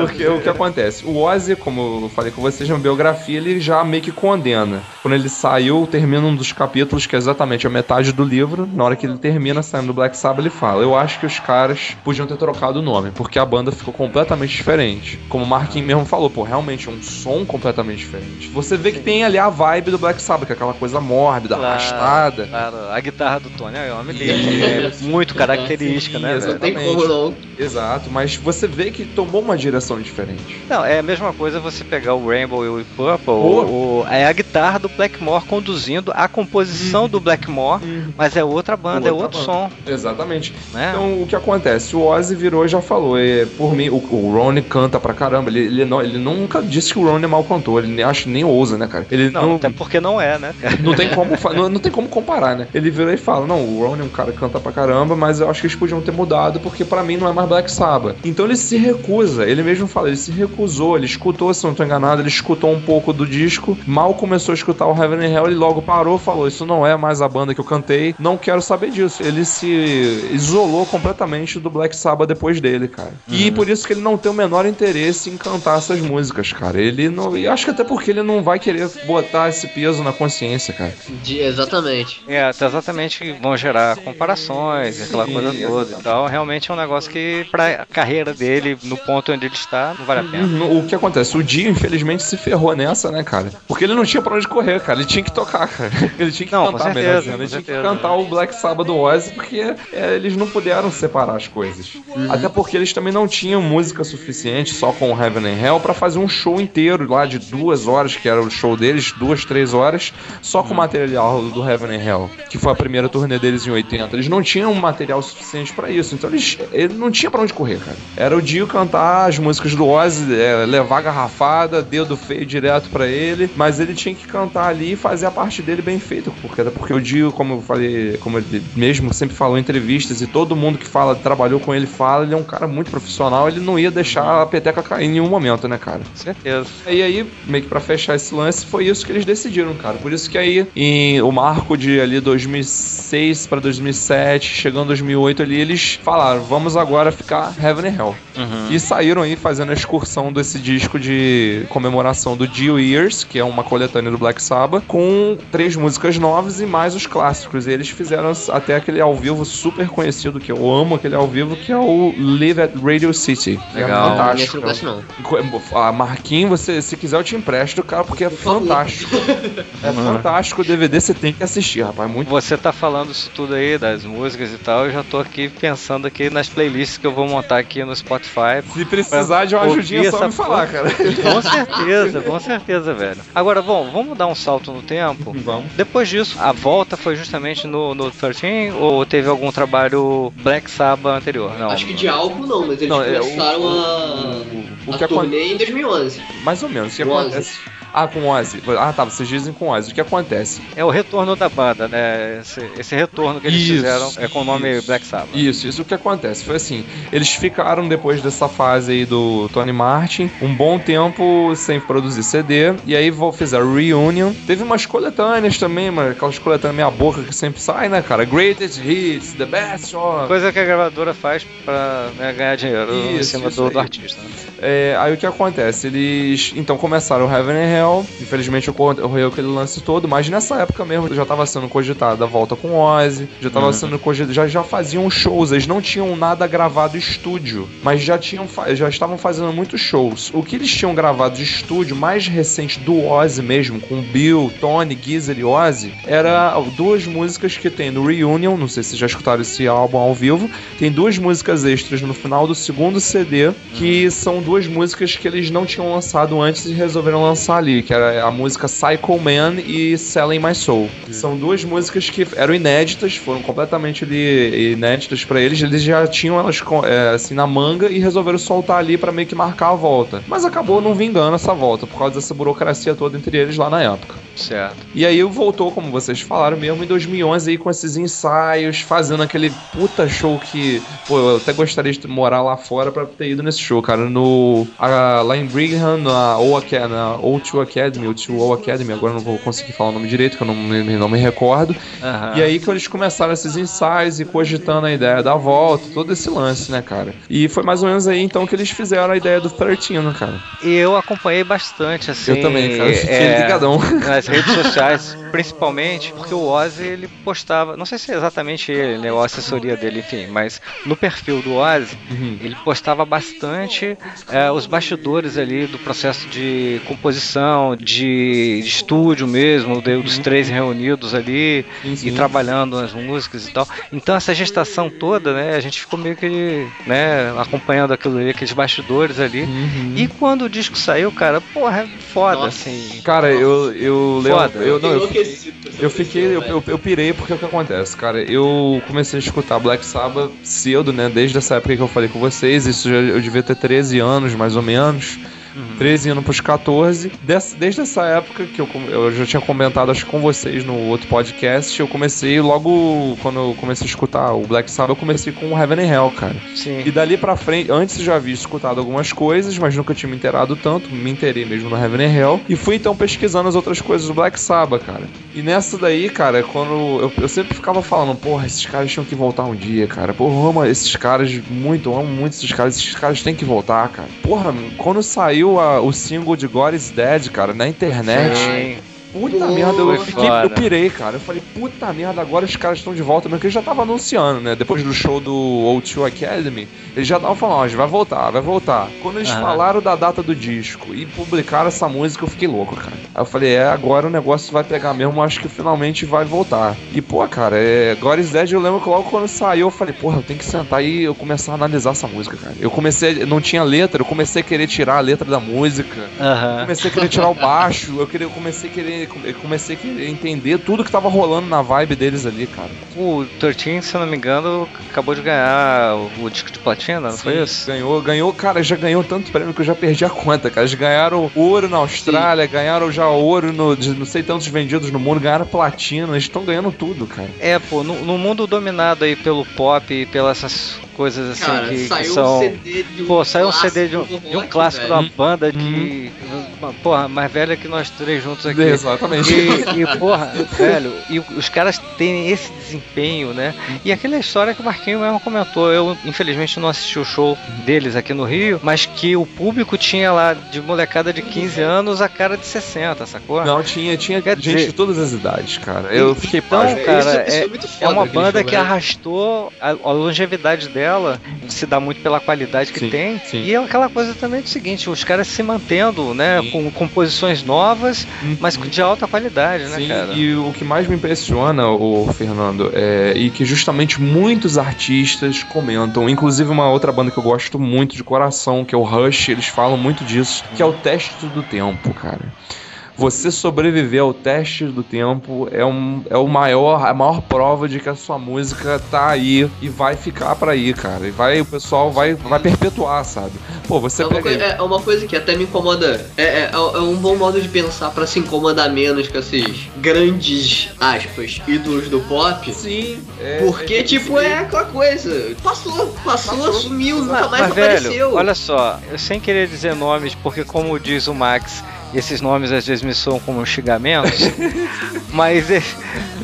Porque o que acontece? O Ozzy, como eu falei com vocês na biografia, ele já meio que condena. Quando ele saiu, termina um dos capítulos, que é exatamente a metade do livro, na hora que ele termina saindo do Black Sabbath, ele fala: eu acho que os caras podiam ter trocado o nome, porque a banda ficou completamente diferente. Como o Marquinhos mesmo falou, realmente é um som completamente diferente. Você vê que tem ali a vibe do Black Sabbath, que é aquela coisa mórbida, arrastada. Claro, a guitarra do Tony Iommi é muito característica, né? Exatamente. Não tem como não. Exato, mas você vê que tomou uma direção diferente. Não, é a mesma coisa você pegar o Rainbow e o Purple, é a guitarra do Blackmore conduzindo a composição do Blackmore, mas é outra banda, é outro som. Exatamente. Né? Então, o que acontece? O Ozzy virou e já falou, por mim, o Ronnie canta pra caramba, ele nunca disse que o Ronnie mal cantou, ele acho nem ousa, né, cara? Ele não, até porque não é, né? Não tem como comparar, né? Ele virou e fala, não, o Ronnie é um cara que canta pra caramba, mas eu acho que eles podiam ter mudado, porque pra mim não é mais mais Black Sabbath. Então ele se recusa, ele mesmo fala, ele se recusou, ele escutou, se não estou enganado, ele escutou um pouco do disco, mal começou a escutar o Heaven and Hell, ele logo parou, falou, isso não é mais a banda que eu cantei, não quero saber disso. Ele se isolou completamente do Black Sabbath depois dele, cara. E por isso que ele não tem o menor interesse em cantar essas músicas, cara. Ele não... E acho que até porque ele não vai querer botar esse peso na consciência, cara. Exatamente. Até exatamente que vão gerar comparações, aquela coisa toda e tal. Realmente é um negócio que pra carreira dele, no ponto onde ele está, não vale a pena. O que acontece? O Dio, infelizmente, se ferrou nessa, né, cara? Porque ele não tinha pra onde correr, cara. Ele tinha que tocar, cara. Ele tinha que cantar melhor. Ele tinha que cantar o Black Sabbath do Ozzy, porque eles não puderam separar as coisas. Até porque eles também não tinham música suficiente, só com o Heaven and Hell, pra fazer um show inteiro lá de 2 horas, que era o show deles, 2, 3 horas, só com o material do Heaven and Hell, que foi a primeira turnê deles em 80. Eles não tinham material suficiente pra isso, então ele não tinha pra onde correr, cara. Era o Dio cantar as músicas do Ozzy, levar a garrafada, dedo feio direto pra ele, mas ele tinha que cantar ali e fazer a parte dele bem feita, porque o Dio, como eu falei, como ele mesmo sempre falou em entrevistas, e todo mundo que trabalhou com ele fala, ele é um cara muito profissional, ele não ia deixar a peteca cair em nenhum momento, né, cara? Certeza. E aí, meio que pra fechar esse lance, foi isso que eles decidiram, cara. Por isso que aí, o marco de ali 2006 pra 2007, chegando 2008 ali, eles falaram, vamos agora ficar Heaven and Hell. E saíram aí fazendo a excursão desse disco de comemoração do Dio Years, que é uma coletânea do Black Sabbath, com 3 músicas novas e mais os clássicos. E eles fizeram até aquele ao vivo super conhecido, que eu amo aquele ao vivo, que é o Live at Radio City. Legal. É fantástico. Marquinhos, se quiser eu te empresto, cara, porque é fantástico. É fantástico o DVD, você tem que assistir, rapaz. Muito. Você tá falando isso tudo aí, das músicas e tal, eu já tô aqui pensando aqui nas playlists que eu vou montar aqui no Spotify. Se precisar de uma ajudinha, só me falar, cara. Com certeza, velho. Agora, bom, vamos dar um salto no tempo? Vamos. Depois disso, a volta foi justamente no 13 ou teve algum trabalho Black Sabbath anterior? Não. Acho que de álbum não, mas eles começaram a turnê em 2011. Mais ou menos. O que acontece? Com o Ozzy. Vocês dizem com o Ozzy. O que acontece? É o retorno da banda, né? Esse retorno que eles fizeram com o nome Black Sabbath. Isso. O que acontece? Foi assim, eles ficaram depois dessa fase aí do Tony Martin, um bom tempo sem produzir CD, e aí fizeram Reunion. Teve umas coletâneas também, aquelas coletâneas meia boca que sempre sai, né, cara? Greatest Hits, The Best of... Coisa que a gravadora faz pra ganhar dinheiro em cima do artista. Né? Aí o que acontece? Eles, então, começaram o Heaven and Hell. Infelizmente ocorreu aquele lance todo, mas nessa época mesmo já estava sendo cogitada a volta com Ozzy, já estava sendo cogitada, já faziam shows, eles não tinham nada gravado estúdio, mas já estavam fazendo muitos shows. O que eles tinham gravado de estúdio mais recente do Ozzy mesmo, com Bill, Tony, Geezer e Ozzy, era 2 músicas que tem no Reunion, não sei se vocês já escutaram esse álbum ao vivo, tem 2 músicas extras no final do segundo CD, que são 2 músicas que eles não tinham lançado antes e resolveram lançar ali, que era a música Psycho Man e Selling My Soul. São 2 músicas que eram inéditas, foram completamente ali inéditas pra eles já tinham elas assim na manga e resolveram soltar ali pra meio que marcar a volta. Mas acabou não vingando essa volta, por causa dessa burocracia toda entre eles lá na época. Certo. E aí voltou, como vocês falaram mesmo, em 2011 aí com esses ensaios, fazendo aquele puta show que, pô, eu até gostaria de morar lá fora pra ter ido nesse show, cara, lá em Brigham, na O2 Academy, agora eu não vou conseguir falar o nome direito, que eu não me recordo. E aí que eles começaram esses ensaios e cogitando a ideia da volta, todo esse lance, né, cara? E foi mais ou menos aí então que eles fizeram a ideia do 13, cara. E eu acompanhei bastante, assim. Eu também, cara, eu fiquei ligadão. Nas redes sociais, principalmente, porque o Ozzy, ele postava, não sei se é exatamente ele, né, ou a assessoria dele, enfim, mas no perfil do Ozzy, ele postava bastante os bastidores ali do processo de composição, de estúdio mesmo, dos 3 reunidos ali e trabalhando nas músicas e tal. Então essa gestação toda, né, a gente ficou meio que, né, acompanhando aquilo ali, aqueles bastidores ali. E quando o disco saiu, cara, porra, é foda, assim. Cara, eu pirei porque o que acontece, cara, eu comecei a escutar Black Sabbath cedo, né, desde essa época que eu falei com vocês, isso eu devia ter 13 anos, mais ou menos. 13 indo pros 14. Desde essa época que eu já tinha comentado, acho que com vocês no outro podcast, eu comecei logo quando eu comecei a escutar o Black Sabbath, eu comecei com o Heaven and Hell, cara. Sim. E dali pra frente, antes eu já havia escutado algumas coisas, mas nunca tinha me inteirado tanto, me inteirei mesmo no Heaven and Hell, e fui então pesquisando as outras coisas do Black Sabbath, cara. E nessa daí, cara, quando eu sempre ficava falando, porra, esses caras tinham que voltar um dia, cara. Porra, eu amo esses caras muito, eu amo muito esses caras têm que voltar, cara. Porra, quando saiu o single de God is Dead, cara, na internet... Sim. Puta merda, eu pirei, cara. Eu falei, puta merda, agora os caras estão de volta mesmo, que eles já estavam anunciando, né? Depois do show do O2 Academy, eles já estavam falando, ó, a gente vai voltar. Quando eles falaram da data do disco e publicaram essa música, eu fiquei louco, cara. Aí eu falei, agora o negócio vai pegar mesmo, acho que finalmente vai voltar. E, pô, cara, God is Dead, eu lembro que logo quando saiu, eu falei, porra, eu tenho que sentar e eu começar a analisar essa música, cara. Não tinha letra, eu comecei a querer tirar a letra da música, comecei a querer tirar o baixo, comecei a querer entender tudo que tava rolando na vibe deles ali, cara. O 13, se eu não me engano, acabou de ganhar o disco de platina, não foi isso? Ganhou, cara, já ganhou tanto prêmio que eu já perdi a conta, cara. Eles ganharam ouro na Austrália, ganharam já ouro de não sei tantos vendidos no mundo, ganharam platina, eles estão ganhando tudo, cara. Pô, no mundo dominado aí pelo pop e pelas essas coisas assim, cara, que são... saiu um CD de um clássico da banda que... Porra, mais velha que nós três juntos aqui. Exatamente. E porra, velho, e os caras têm esse desempenho, né? E aquela história que o Marquinho mesmo comentou, eu infelizmente não assisti o show deles aqui no Rio, mas que o público tinha lá de molecada de 15 anos a cara de 60, sacou? Não, tinha gente de todas as idades, cara. Eu fiquei cara, é uma banda que arrastou a longevidade dela, se dá muito pela qualidade que tem, e é aquela coisa também do seguinte, os caras se mantendo, né, com composições novas, mas de alta qualidade, né, cara? E o que mais me impressiona, o Fernando, e que justamente muitos artistas comentam, inclusive uma outra banda que eu gosto muito de coração, que é o Rush, eles falam muito disso, que é o teste do tempo, cara. Você sobreviver ao teste do tempo é a maior prova de que a sua música tá aí e vai ficar pra aí, cara. E o pessoal vai perpetuar, sabe? Pô, você é uma coisa que até me incomoda. É um bom modo de pensar pra se incomodar menos com esses grandes, aspas, ídolos do pop. Sim. Porque, é aquela coisa. Passou, sumiu, nunca mais apareceu. Velho, olha só, eu sem querer dizer nomes, porque como diz o Max, esses nomes às vezes me soam como xingamentos, mas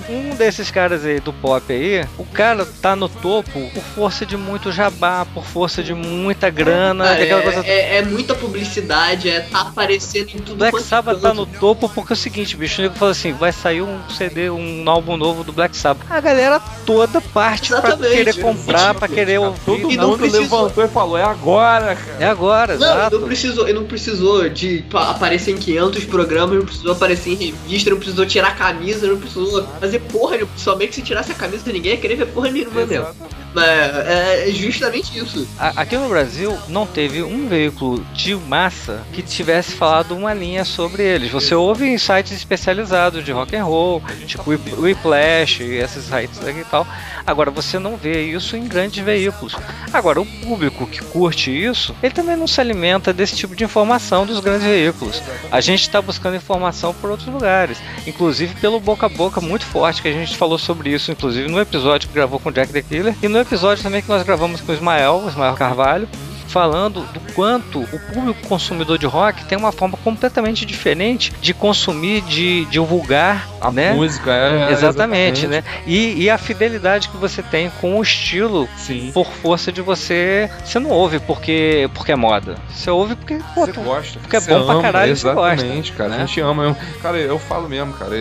um desses caras aí do pop aí, o cara tá no topo por força de muito jabá, por força de muita grana. É muita publicidade, tá aparecendo em tudo. Black Sabbath tá no topo porque é o seguinte, bicho, o nego fala assim, vai sair um CD, um álbum novo do Black Sabbath. A galera toda parte pra querer comprar, pra querer ouvir. Todo mundo levantou e falou, é agora, cara. É agora, exato. Não precisou de aparecer em 500 programas, não precisou aparecer em revista, não precisou tirar a camisa, não precisou fazer porra, somente se tirasse a camisa ninguém ia querer ver porra nenhuma mesmo. É justamente isso. Aqui no Brasil não teve um veículo de massa que tivesse falado uma linha sobre eles. Você ouve em sites especializados de rock and roll, tipo o Whiplash e esses sites aqui e tal. Agora você não vê isso em grandes veículos. Agora o público que curte isso, ele também não se alimenta desse tipo de informação dos grandes veículos. A gente está buscando informação por outros lugares, inclusive pelo boca a boca muito forte, que a gente falou sobre isso, inclusive no episódio que gravou com o Jack the Killer e no episódio também que nós gravamos com o Ismael Carvalho, falando do quanto o público consumidor de rock tem uma forma completamente diferente de consumir, de divulgar a né? música. Exatamente, né? E a fidelidade que você tem com o estilo. Sim. Por força de você não ouve porque é moda, você ouve porque você gosta, porque é bom pra caralho. Exatamente, você gosta, cara, né? a gente ama. Cara, eu falo mesmo, cara,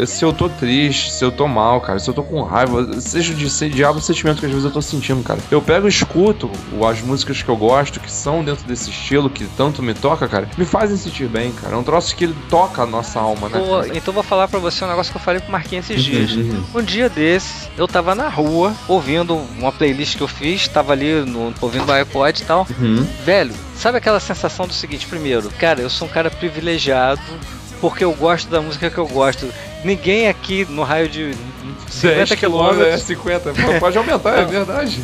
se eu tô triste, se eu tô mal, cara, se eu tô com raiva, seja de diabo o sentimento que às vezes eu tô sentindo, cara, eu pego e escuto as músicas que eu gosto, que são dentro desse estilo, que tanto me toca, cara, me fazem sentir bem, cara. É um troço que toca a nossa alma, né? Então vou falar pra você um negócio que eu falei pro Marquinhos esses dias. Um dia desses, eu tava na rua, ouvindo uma playlist que eu fiz, tava ali ouvindo o iPod e tal. Velho, sabe aquela sensação do seguinte? Primeiro, cara, eu sou um cara privilegiado porque eu gosto da música que eu gosto. ninguém aqui no raio de 10 50 quilômetros, quilômetros 50. Pode aumentar, é verdade.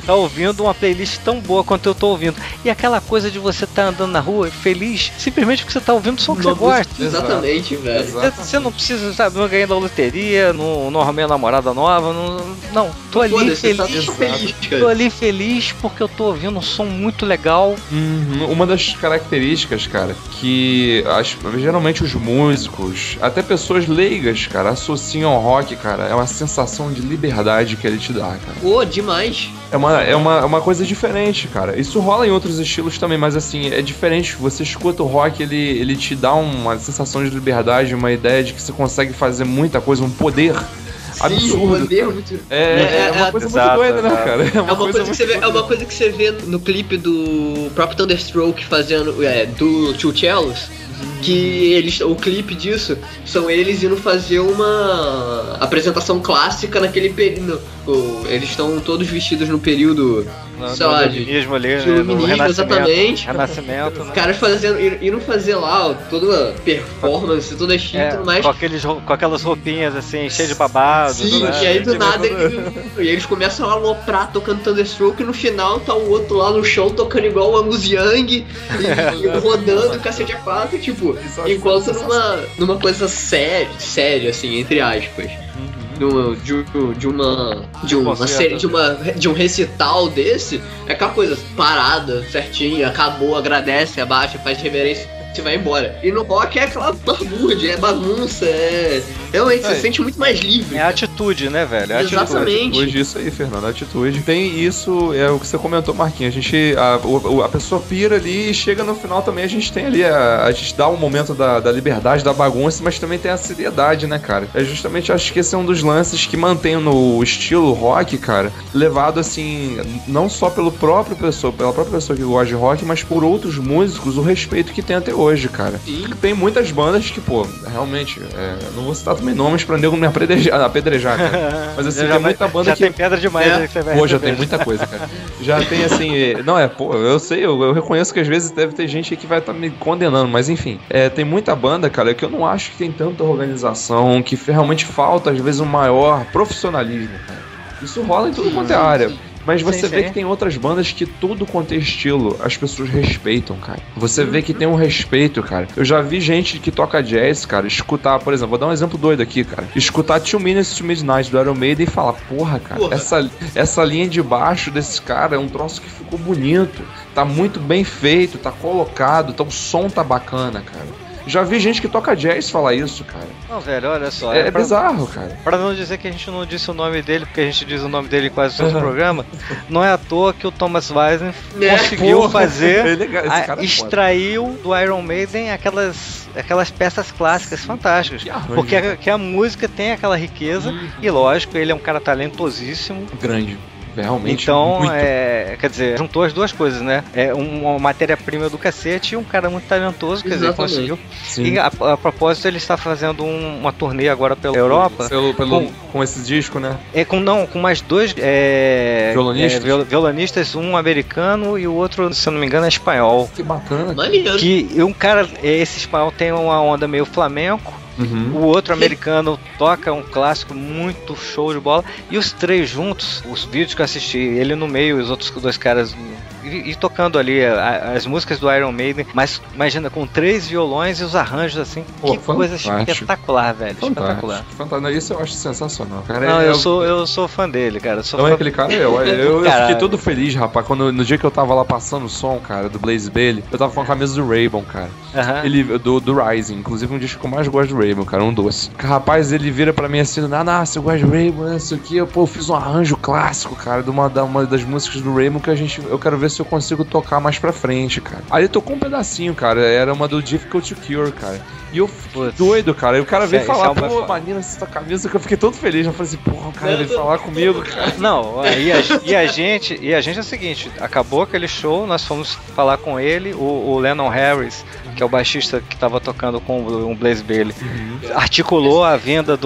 tá ouvindo uma playlist tão boa quanto eu tô ouvindo. E aquela coisa de você tá andando na rua feliz, simplesmente porque você tá ouvindo o som que você gosta. Exatamente, velho. Você não precisa, sabe, não ganhar da loteria, não arrumei uma namorada nova, não, tô ali Foda-se, tá feliz. feliz, Tô cara. ali feliz porque eu tô ouvindo um som muito legal. Uma das características, cara, que geralmente os músicos, até pessoas leigas, cara, associam ao rock, cara, é uma sensação de liberdade que ele te dá, cara. Pô, demais. É uma coisa diferente, cara. Isso rola em outros estilos também, mas assim, é diferente. Você escuta o rock, ele te dá uma sensação de liberdade, uma ideia de que você consegue fazer muita coisa, um poder absurdo. Poder muito... É uma coisa muito doida, né, cara? É uma coisa que você vê no clipe do próprio Thunderstroke fazendo do Two Cellos, que o clipe disso são eles indo fazer uma apresentação clássica naquele período. Eles estão todos vestidos no período, sei lá, de iluminismo ali, de iluminismo, exatamente. Renascimento, Os né? caras indo fazer lá ó, toda a performance, toda a shit e tudo mais. Com aquelas roupinhas assim, cheias de babado. Sim, né? e aí do nada eles começam a aloprar tocando Thunderstroke e no final tá o outro lá no chão tocando igual o Angus Young e rodando o cacete a quatro, tipo, enquanto numa coisa séria, assim, entre aspas. De um recital desse, é aquela coisa parada, certinha, acabou, agradece, abaixa, faz reverência e vai embora. E no rock é aquela barbúrdia, é bagunça, realmente você se sente muito mais livre. É a atitude, né, velho? É a Exatamente. Atitude, isso aí, Fernando, atitude. Tem isso, é o que você comentou, Marquinhos. A pessoa pira ali e chega no final também, a gente tem ali, a gente dá um momento da liberdade, da bagunça, mas também tem a seriedade, né, cara? É justamente, acho que esse é um dos lances que mantém no estilo rock, cara, levado assim, não só pela própria pessoa que gosta de rock, mas por outros músicos, o respeito que tem até hoje, cara. Sim. Tem muitas bandas que, pô, realmente, não vou citar também nomes pra nego me apedrejar, cara. Mas assim, tem muita banda já que... tem pedra demais aí que você vai Pô, já receber. tem muita coisa, cara. Já tem assim... eu sei, eu reconheço que às vezes deve ter gente que vai estar me condenando, mas enfim. Tem muita banda, cara, que eu não acho que tem tanta organização, que realmente falta, às vezes, um maior profissionalismo, cara. Isso rola em tudo quanto é área. Mas você vê que tem outras bandas que tudo quanto é estilo, as pessoas respeitam, cara. Você vê que tem um respeito, cara. Eu já vi gente que toca jazz, cara, escutar, por exemplo, vou dar um exemplo doido aqui, cara. Escutar 2 Minutes to Midnight do Iron Maiden e falar, porra, cara, essa linha de baixo desse cara é um troço que ficou bonito. Tá muito bem feito, tá colocado, o som tá bacana, cara. Já vi gente que toca jazz falar isso, cara. Não, velho, olha só. É bizarro, cara. Pra não dizer que a gente não disse o nome dele, porque a gente diz o nome dele quase todo o programa, não é à toa que o Thomas Weisner conseguiu fazer, extraiu do Iron Maiden aquelas peças clássicas fantásticas. Porque a música tem aquela riqueza, e lógico, ele é um cara talentosíssimo. Grande. Realmente. Então, quer dizer, juntou as duas coisas, né? É uma matéria-prima do cacete e um cara muito talentoso, quer dizer, conseguiu. Sim. E a propósito, ele está fazendo uma turnê agora pela Europa. Com esse disco, né? Com mais 2 violonistas, um americano e o outro, se eu não me engano, é espanhol. Que bacana. Esse espanhol tem uma onda meio flamenco. O outro americano toca um clássico muito show de bola. E os três juntos, os vídeos que eu assisti, ele no meio, os outros 2 caras e tocando ali as músicas do Iron Maiden, mas imagina, com 3 violões e os arranjos assim. Que coisa espetacular, velho. Espetacular. Fantástico. Isso eu acho sensacional, cara. Não, eu sou fã dele, cara. É aquele cara, eu fiquei todo feliz, rapaz, no dia que eu tava lá passando o som, cara, do Blaze Bayley, eu tava com a camisa do Raybon, cara. Ele, do Rising, inclusive um disco que eu mais gosto do Raybon, cara, um doce. Rapaz, ele vira pra mim assim, você gosta de Raybon, né, isso aqui, eu fiz um arranjo clássico, cara, de uma das músicas do Raybon que eu quero ver se eu consigo tocar mais pra frente, cara. Aí ele tocou um pedacinho, cara, era uma do Difficult to Cure, cara. E eu fiquei doido, cara. E o cara veio falar, pô, maneiro essa camisa, que eu fiquei todo feliz. Eu falei assim, porra, o cara veio falar comigo, cara. Não, e a gente é o seguinte, acabou aquele show, nós fomos falar com ele, o Lennon Harris, que é o baixista que tava tocando com o Blaze Bayley, articulou a vinda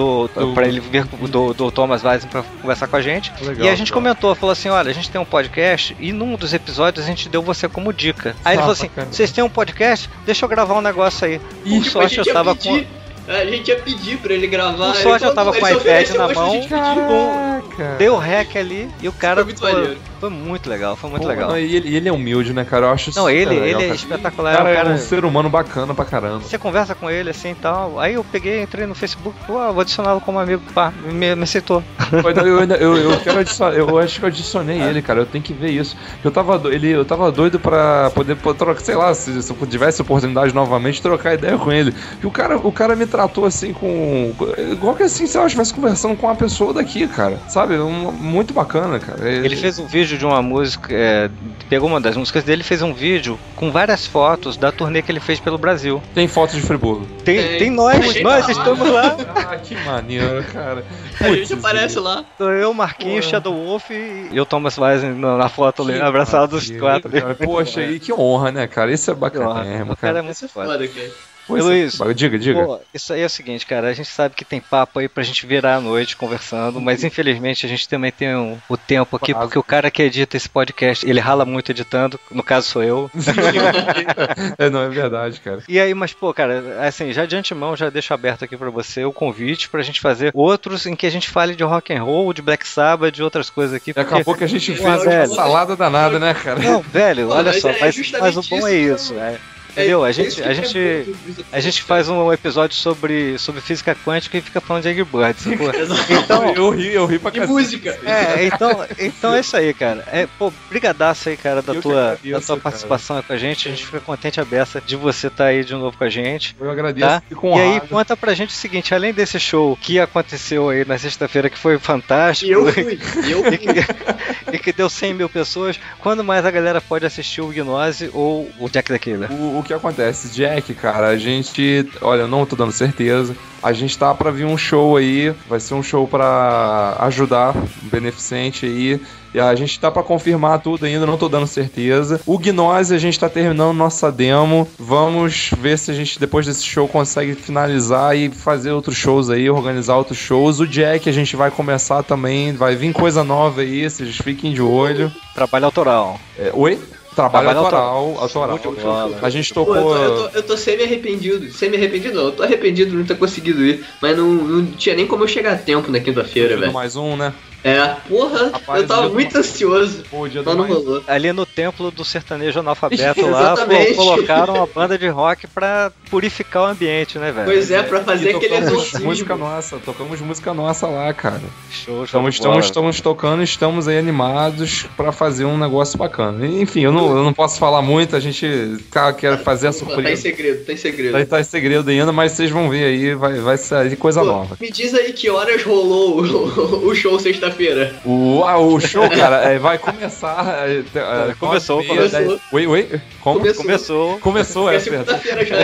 pra ele vir do Thomas Weisner pra conversar com a gente. Legal, e a gente comentou, falou assim, olha, a gente tem um podcast e num dos episódios a gente deu você como dica. Aí ele falou assim, vocês têm um podcast? Deixa eu gravar um negócio aí. Por sorte eu tava com... A gente ia pedir pra ele gravar. Por sorte eu tava com o iPad na mão, Caraca. deu rec ali e o cara Foi muito maneiro. foi muito legal, foi muito Pô, legal. não, e ele é humilde, né, cara? Eu acho Não, super ele legal, é cara. espetacular. Cara, é um cara, é um ser humano bacana pra caramba. você conversa com ele assim e tal. Aí eu peguei, entrei no Facebook, pô, vou adicioná-lo como amigo, pá, me aceitou. Eu quero adicionar, eu acho que eu adicionei ele, cara. Eu tenho que ver isso. Eu tava doido pra poder trocar, sei lá, se eu tivesse oportunidade novamente, trocar ideia com ele. E o cara me tratou assim igual que assim, se eu estivesse conversando com uma pessoa daqui, cara. Sabe? Muito bacana, cara. Ele fez um vídeo de uma música, pegou uma das músicas dele e fez um vídeo com várias fotos da turnê que ele fez pelo Brasil. Tem foto de Friburgo. Tem nós estamos lá. Ah, que maneiro, cara. A gente aparece lá. Sou eu, Marquinhos, Shadow Wolf e o Thomas Weiss na foto ali, abraçados os quatro. Cara, poxa, e que honra, né, cara? Isso é bacana mesmo, O cara é cara. muito Isso é foda. foda, cara. Pois Luiz, diga. Pô, isso aí é o seguinte, cara, a gente sabe que tem papo aí pra gente virar a noite conversando, mas infelizmente a gente também tem o tempo aqui, porque o cara que edita esse podcast, ele rala muito editando, no caso sou eu. Não, é verdade, cara. E aí, mas pô, cara, assim, já de antemão, já deixo aberto aqui pra você o convite pra gente fazer outros em que a gente fale de rock and roll, de Black Sabbath, de outras coisas aqui. Daqui a pouco a gente Pô, fez uma velho. salada danada, né, cara? Não, velho, Pô, olha mas só, é mas justamente o bom é isso, isso, entendeu? A isso que é gente bom. faz um episódio sobre física quântica e fica falando de Angry Birds. Pô. Então, eu ri pra De cacete. música. Então é isso aí, cara. Pô, brigadaço aí, cara, da Eu que tua agradeço, participação aí com a gente. A gente fica contente a beça de você estar aí de novo com a gente. Eu agradeço, Tá? fico E aí, honrado. conta pra gente o seguinte, além desse show que aconteceu aí na sexta-feira, que foi fantástico, E eu fui. e que deu 100 mil pessoas, quando mais a galera pode assistir o Gnose ou o Jack the Killer? O que acontece, Jack, cara, a gente, olha, eu não tô dando certeza, a gente tá pra vir um show aí, vai ser um show pra ajudar, um beneficente aí, e a gente tá pra confirmar tudo ainda, não tô dando certeza. O Gnose, a gente tá terminando nossa demo, vamos ver se a gente, depois desse show, consegue finalizar e fazer outros shows aí, organizar outros shows. O Jack, a gente vai começar também, vai vir coisa nova aí, vocês fiquem de olho. Trabalho autoral. Oi? Trabalho Trabalho autoral. Show de bola. A gente Pô, tocou... eu tô semi-arrependido. Semi-arrependido não, eu tô arrependido de não ter conseguido ir. Mas não tinha nem como eu chegar a tempo na quinta-feira, velho. mais um, né? Porra, Rapaz, eu tava dia do muito ansioso. Pô, dia do Mas não mais. rolou. Ali no templo do sertanejo analfabeto lá, Exatamente. colocaram uma banda de rock pra purificar o ambiente, né, velho? Pois é, pra fazer E aquele tocamos exorcismo. tocamos música nossa lá, cara. Show, Estamos tocando, estamos aí animados pra fazer um negócio bacana. Enfim, eu não posso falar muito, a gente quer fazer a Tá em surpresa. segredo, tá em segredo. Tá em segredo ainda, mas vocês vão ver aí, vai sair coisa nova. Me diz aí que horas rolou o show sexta-feira. O show, cara, vai começar. Começou. Oi? Como? Começou, É verdade. segunda-feira já.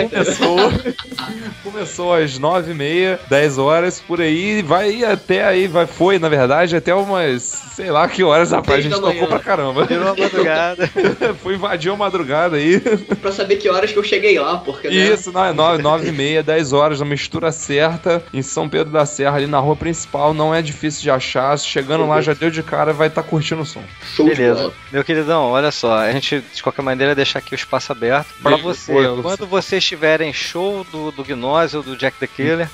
Começou às 9h30, 10 horas, por aí, vai até aí, foi, na verdade, até umas, sei lá que horas, rapaz, a gente tocou pra caramba. Virou a madrugada. Foi invadir a madrugada aí. Pra saber que horas que eu cheguei lá, porque né? Isso, não, é 9h30, 10 horas, na mistura certa, em São Pedro da Serra, ali na rua principal, não é difícil de achar, chegando lá já deu de cara, vai estar curtindo o som. Show de Beleza. bola. Meu queridão, olha só, a gente de qualquer maneira deixar aqui o espaço aberto pra você. Quando vocês tiverem show do Gnose ou do Jack the Killer,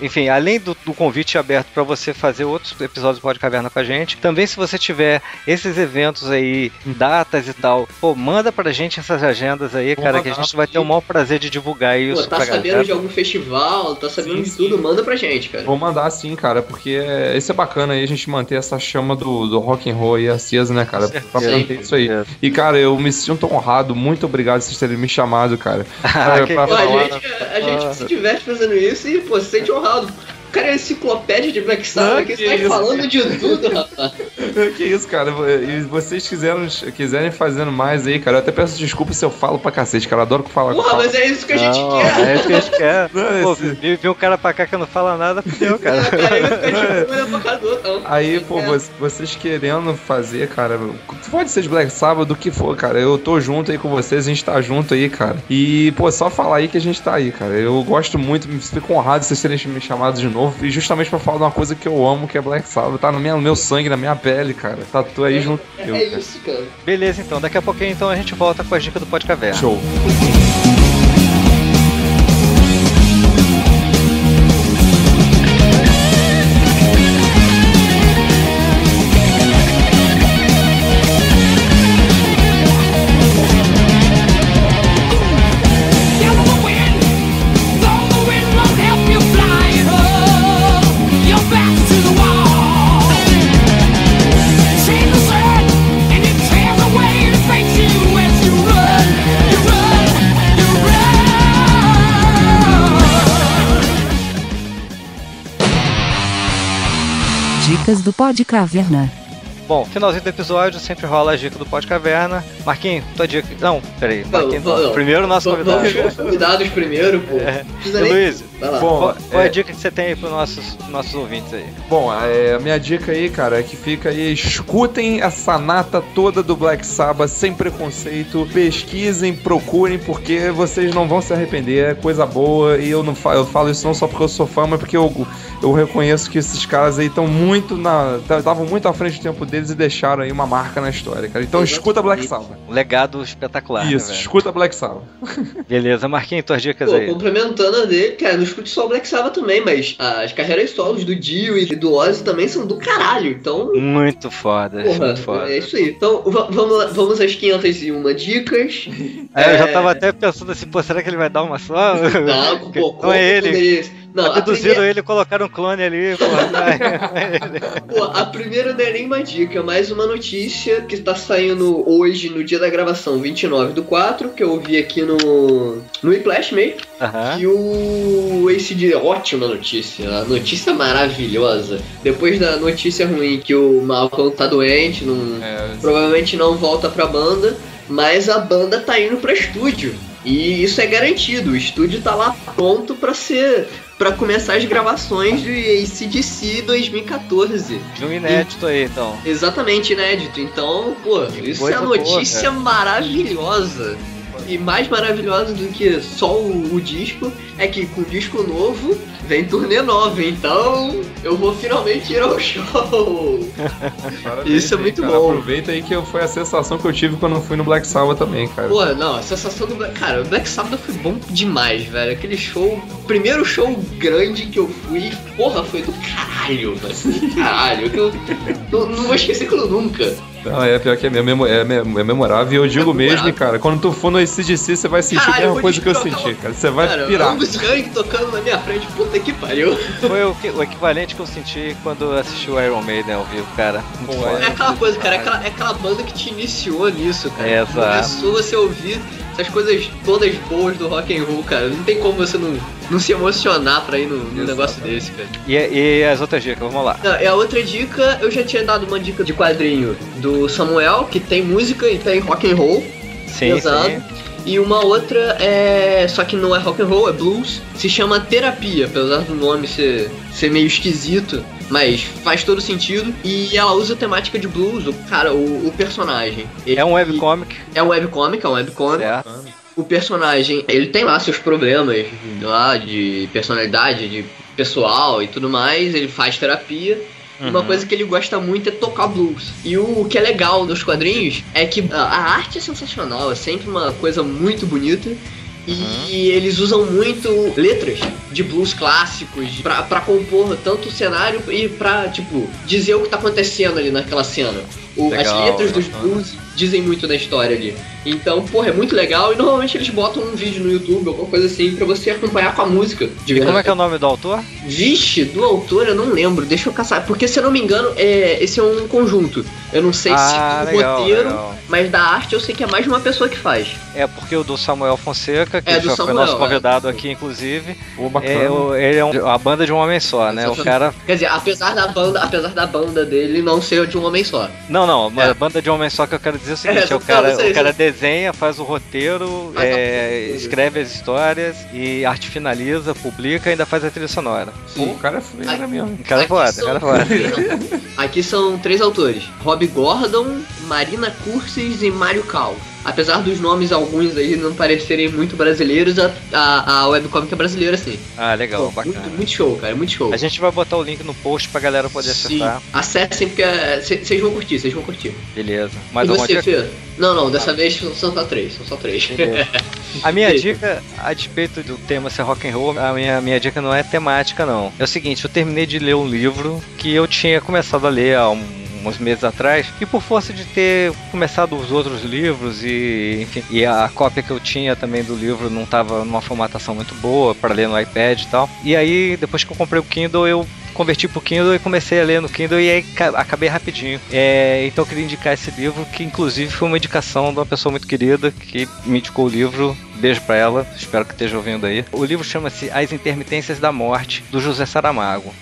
enfim, além do convite aberto pra você fazer outros episódios do Pod Caverna com a gente, também se você tiver esses eventos aí, datas e tal, pô, manda pra gente essas agendas aí, cara, que a gente vai ter o maior prazer de divulgar isso. Pô, tá pra sabendo galera. de algum festival, tá sabendo de tudo, manda pra gente, cara. Vou mandar sim, cara, porque isso é bacana aí, a gente manter essa chama do rock and roll aí acesa, né, cara? Pra manter isso aí. E, cara, eu me sinto honrado, muito obrigado por vocês terem me chamado, cara. Pô, a gente se diverte fazendo isso e, pô, se sente honrado. O cara é enciclopédia de Black Sabbath, que sai falando de tudo, rapaz. Que isso, cara. E vocês quiserem fazendo mais aí, cara, eu até peço desculpa se eu falo pra cacete, cara. Eu adoro falar com Porra, mas é isso que a gente Não, quer. é isso que a gente quer. Não, Pô, esse- vi um cara pra cá que não fala nada, fudeu, cara. Cara, ele fica tipo, olhando pra cara do outro. Não. Aí, pô, vocês querendo fazer, cara, pode ser de Black Sabbath, do que for, cara, eu tô junto aí com vocês, a gente tá junto aí, cara. E, pô, só falar aí que a gente tá aí, cara. Eu gosto muito, me fico honrado de vocês terem me chamado de novo, e justamente pra falar de uma coisa que eu amo, que é Black Sabbath, tá no meu sangue, na minha pele, cara. Tá tu aí junto comigo, É cara. isso, cara. Beleza, então. Daqui a pouquinho então a gente volta com a dica do Pod Caverna. Show. dicas do Pod Caverna. Bom, finalzinho do episódio sempre rola a dica do Pod Caverna. Marquinhos, tua dica. Não, peraí. Marquinhos, não. Primeiro o nosso convidado. Vamos os convidados primeiro, pô. Luiz, vai lá. Bom, qual é a dica que você tem aí pros nossos ouvintes aí? Bom, a minha dica aí, cara, é que fica aí, escutem essa nata toda do Black Sabbath sem preconceito, pesquisem, procurem, porque vocês não vão se arrepender, é coisa boa, e eu falo isso não só porque eu sou fã, mas porque eu reconheço que esses caras aí estão estavam muito à frente do tempo deles e deixaram aí uma marca na história, cara. Então escuta Black Sabbath. Um legado espetacular. Isso, né, escuta Black Sabbath. Beleza, Marquinhos, tuas dicas aí. Complementando a dele, cara, não escute só o Black Sabbath também, mas as carreiras solos do Dio e do Ozzy também são do caralho, então... Muito foda, porra, muito foda. É isso aí. Então, vamos às 501 dicas. Eu já tava até pensando assim, pô, será que ele vai dar uma só? Não, pô, não é ele. Não, abduziram ele e colocaram um clone ali, porra. Pô, a primeira não é nem uma dica, mais uma notícia que tá saindo hoje, no dia da gravação, 29/4, que eu vi aqui no Whiplash mesmo. Que o ACD, ótima notícia, a notícia maravilhosa. Depois da notícia ruim que o Malcolm tá doente, provavelmente não volta pra banda, mas a banda tá indo pra estúdio. E isso é garantido, o estúdio tá lá pronto pra começar as gravações de AC/DC 2014. Um inédito aí, então. Exatamente, inédito. Então, pô, isso é uma notícia maravilhosa. E mais maravilhosa do que só o disco é que com o disco novo vem turnê nova, então eu vou finalmente ir ao show. Parabéns, isso é muito cara, bom. Aproveita aí que foi a sensação que eu tive quando eu fui no Black Sabbath também, cara. Pô, não, a sensação do Cara, o Black Sabbath foi bom demais, velho. Aquele show, primeiro show grande que eu fui, porra, foi do caralho, velho. Caralho, que eu não vou esquecer aquilo nunca. Não, pior que é memorável. E eu digo mesmo, cara, quando tu for no AC/DC, você vai sentir a mesma coisa que eu senti, cara. Você vai pirar. Um Skank tocando na minha frente, puta que pariu. Foi o equivalente que eu senti quando eu assisti o Iron Maiden ao vivo, cara. É aquela coisa, cara, é aquela banda que te iniciou nisso, cara. Exato. Começou você a ouvir essas coisas todas boas do rock and roll, cara. Não tem como você não se emocionar pra ir num negócio desse, cara. E as outras dicas, vamos lá. Não, a outra dica, eu já tinha dado uma dica de quadrinho do Samuel, que tem música e tem rock and roll. Sim, exato. sim. E uma outra só que não é rock and roll, é blues. Se chama Terapia, apesar do nome ser meio esquisito, mas faz todo sentido. E ela usa a temática de blues, o personagem. É um webcomic. É um webcomic. Certo. O personagem, ele tem lá seus problemas lá de personalidade, de pessoal e tudo mais. Ele faz terapia. Uma coisa que ele gosta muito é tocar blues. E o que é legal nos quadrinhos é que a arte é sensacional, é sempre uma coisa muito bonita. E eles usam muito letras de blues clássicos pra compor tanto o cenário e pra, tipo, dizer o que tá acontecendo ali naquela cena. As letras dos blues dizem muito da história ali. Então, porra, é muito legal. E normalmente eles botam um vídeo no YouTube, alguma coisa assim, pra você acompanhar com a música. E como é que é o nome do autor? Vixe, do autor eu não lembro. Deixa eu caçar. Porque, se eu não me engano, esse é um conjunto. Eu não sei se do roteiro, mas da arte eu sei que é mais de uma pessoa que faz. É porque o do Samuel Fonseca, que já foi Samuel, nosso convidado aqui, inclusive, bacana. ele é a banda de um homem só, né? O cara... Quer dizer, apesar da banda dele não ser de um homem só. Não, a banda de um homem só que eu quero dizer é o seguinte, o cara desenha, faz o roteiro, escreve as histórias e arte finaliza, publica e ainda faz a trilha sonora. Pô, o cara é foda mesmo. O cara é foda. Aqui são 3 autores: Rob Gordon, Marina Curcis e Mário Cal. Apesar dos nomes, alguns aí não parecerem muito brasileiros, a webcomic é brasileira, sim. Ah, legal, bacana. Muito show, cara, muito show. A gente vai botar o link no post pra galera poder acessar. Acessem, porque vocês vão curtir, Beleza. Mais uma dica? Fê? Não, dessa vez são só 3, A minha dica, a despeito do tema ser rock and roll, a minha dica não é temática, não. É o seguinte, eu terminei de ler um livro que eu tinha começado a ler há uns meses atrás, e por força de ter começado os outros livros e, enfim, e a cópia que eu tinha também do livro não estava numa formatação muito boa para ler no iPad e tal. E aí, depois que eu comprei o Kindle, eu converti pro Kindle e comecei a ler no Kindle e aí acabei rapidinho. Então eu queria indicar esse livro, que inclusive foi uma indicação de uma pessoa muito querida que me indicou o livro. Beijo pra ela, espero que esteja ouvindo aí. O livro chama-se As Intermitências da Morte, do José Saramago.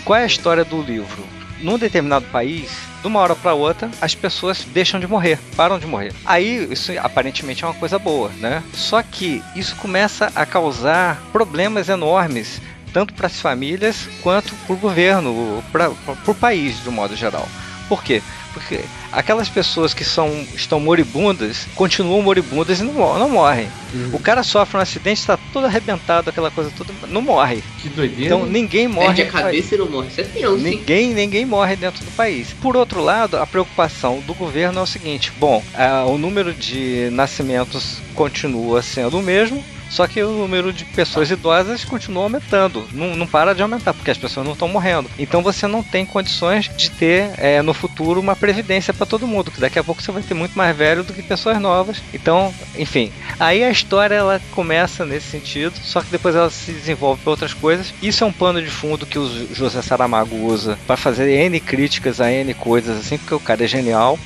Qual é a história do livro? num determinado país, de uma hora para outra, as pessoas deixam de morrer, param de morrer. Aí, isso aparentemente é uma coisa boa, né? Só que isso começa a causar problemas enormes, tanto para as famílias quanto para o governo, para o país, de um modo geral. Por quê? Porque aquelas pessoas que estão moribundas, continuam moribundas e não morrem. O cara sofre um acidente, está todo arrebentado, aquela coisa toda, não morre. Que doideira. Então ninguém morre. Perde a cabeça e não morre. Isso é tenso, hein? Ninguém morre dentro do país. Por outro lado, a preocupação do governo é o seguinte: bom, o número de nascimentos continua sendo o mesmo, só que o número de pessoas idosas continua aumentando, não para de aumentar, porque as pessoas não estão morrendo. Então você não tem condições de ter no futuro uma previdência para todo mundo, que daqui a pouco você vai ter muito mais velho do que pessoas novas. Então, enfim, aí a história ela começa nesse sentido, só que depois ela se desenvolve para outras coisas. Isso é um pano de fundo que o José Saramago usa para fazer N críticas a N coisas, assim, porque o cara é genial.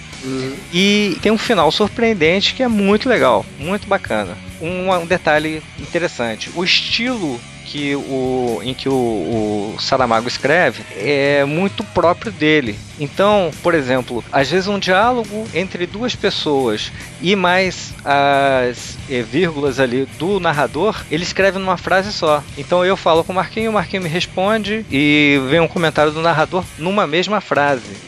E tem um final surpreendente que é muito legal, muito bacana. Um detalhe interessante: o estilo em que o Saramago escreve é muito próprio dele. Então, por exemplo, às vezes um diálogo entre duas pessoas e mais as vírgulas ali do narrador, ele escreve numa frase só. Então eu falo com o Marquinho me responde e vem um comentário do narrador numa mesma frase.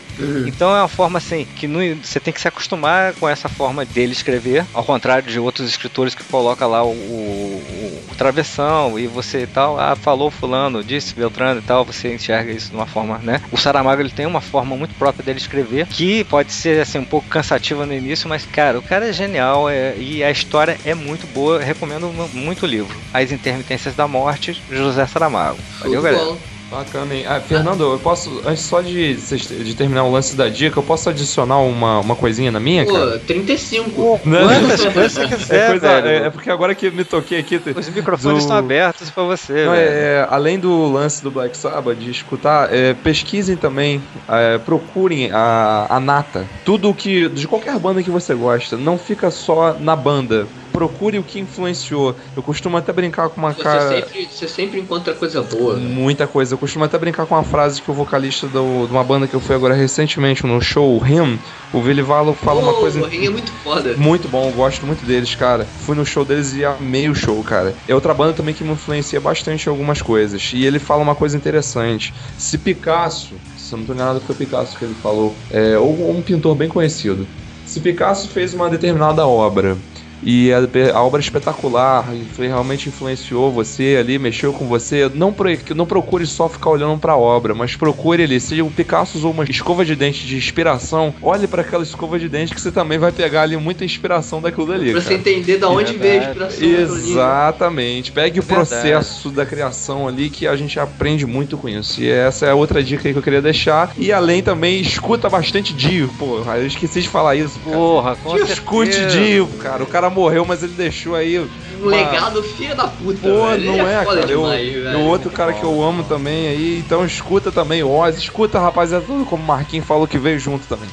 Então é uma forma assim que você tem que se acostumar com essa forma dele escrever, ao contrário de outros escritores que colocam lá o travessão e você e tal, falou fulano, disse Beltrano e tal, você enxerga isso de uma forma, né? O Saramago ele tem uma forma muito própria dele escrever, que pode ser assim um pouco cansativa no início, mas cara, o cara é genial e a história é muito boa. Eu recomendo muito o livro As Intermitências da Morte, José Saramago. Valeu, galera. Bacana, hein? Fernando, eu posso, antes só de terminar o lance da dica, eu posso adicionar uma coisinha na minha, cara? Pô, 35. Quantas coisas você quiser, velho. É porque agora que me toquei aqui... Os microfones estão abertos pra você, não, velho. Além do lance do Black Sabbath, de escutar, pesquisem também, procurem a nata. Tudo de qualquer banda que você gosta, não fica só na banda. Procure o que influenciou. Eu costumo até brincar com uma cara... Você sempre encontra coisa boa. Muita coisa. Eu costumo até brincar com uma frase que o vocalista de uma banda que eu fui agora recentemente no show, o Him, o Vili Valo fala uma coisa... O Him é muito foda. Muito bom, eu gosto muito deles, cara. Fui no show deles e amei o show, cara. É outra banda também que me influencia bastante em algumas coisas. E ele fala uma coisa interessante. Se Picasso, se eu não tô enganado, foi Picasso que ele falou, ou um pintor bem conhecido. Se Picasso fez uma determinada obra... e a obra é espetacular, realmente influenciou você ali, mexeu com você, não procure só ficar olhando pra obra, mas procure ali, se o Picasso usou uma escova de dente de inspiração, olhe pra aquela escova de dente que você também vai pegar ali muita inspiração daquilo dali, pra você entender da onde veio a inspiração. Exatamente, pegue o processo da criação ali, que a gente aprende muito com isso, e essa é a outra dica aí que eu queria deixar. E além também, escuta bastante Dio, porra, eu esqueci de falar isso, cara. Porra, com certeza. Escute Dio, cara, o cara morreu, mas ele deixou aí um legado filho da puta. Pô, velho. não é, cara. Demais, o outro cara que eu amo também aí, então escuta também Ozzy, escuta, rapaziada, tudo como o Marquinhos falou que veio junto também.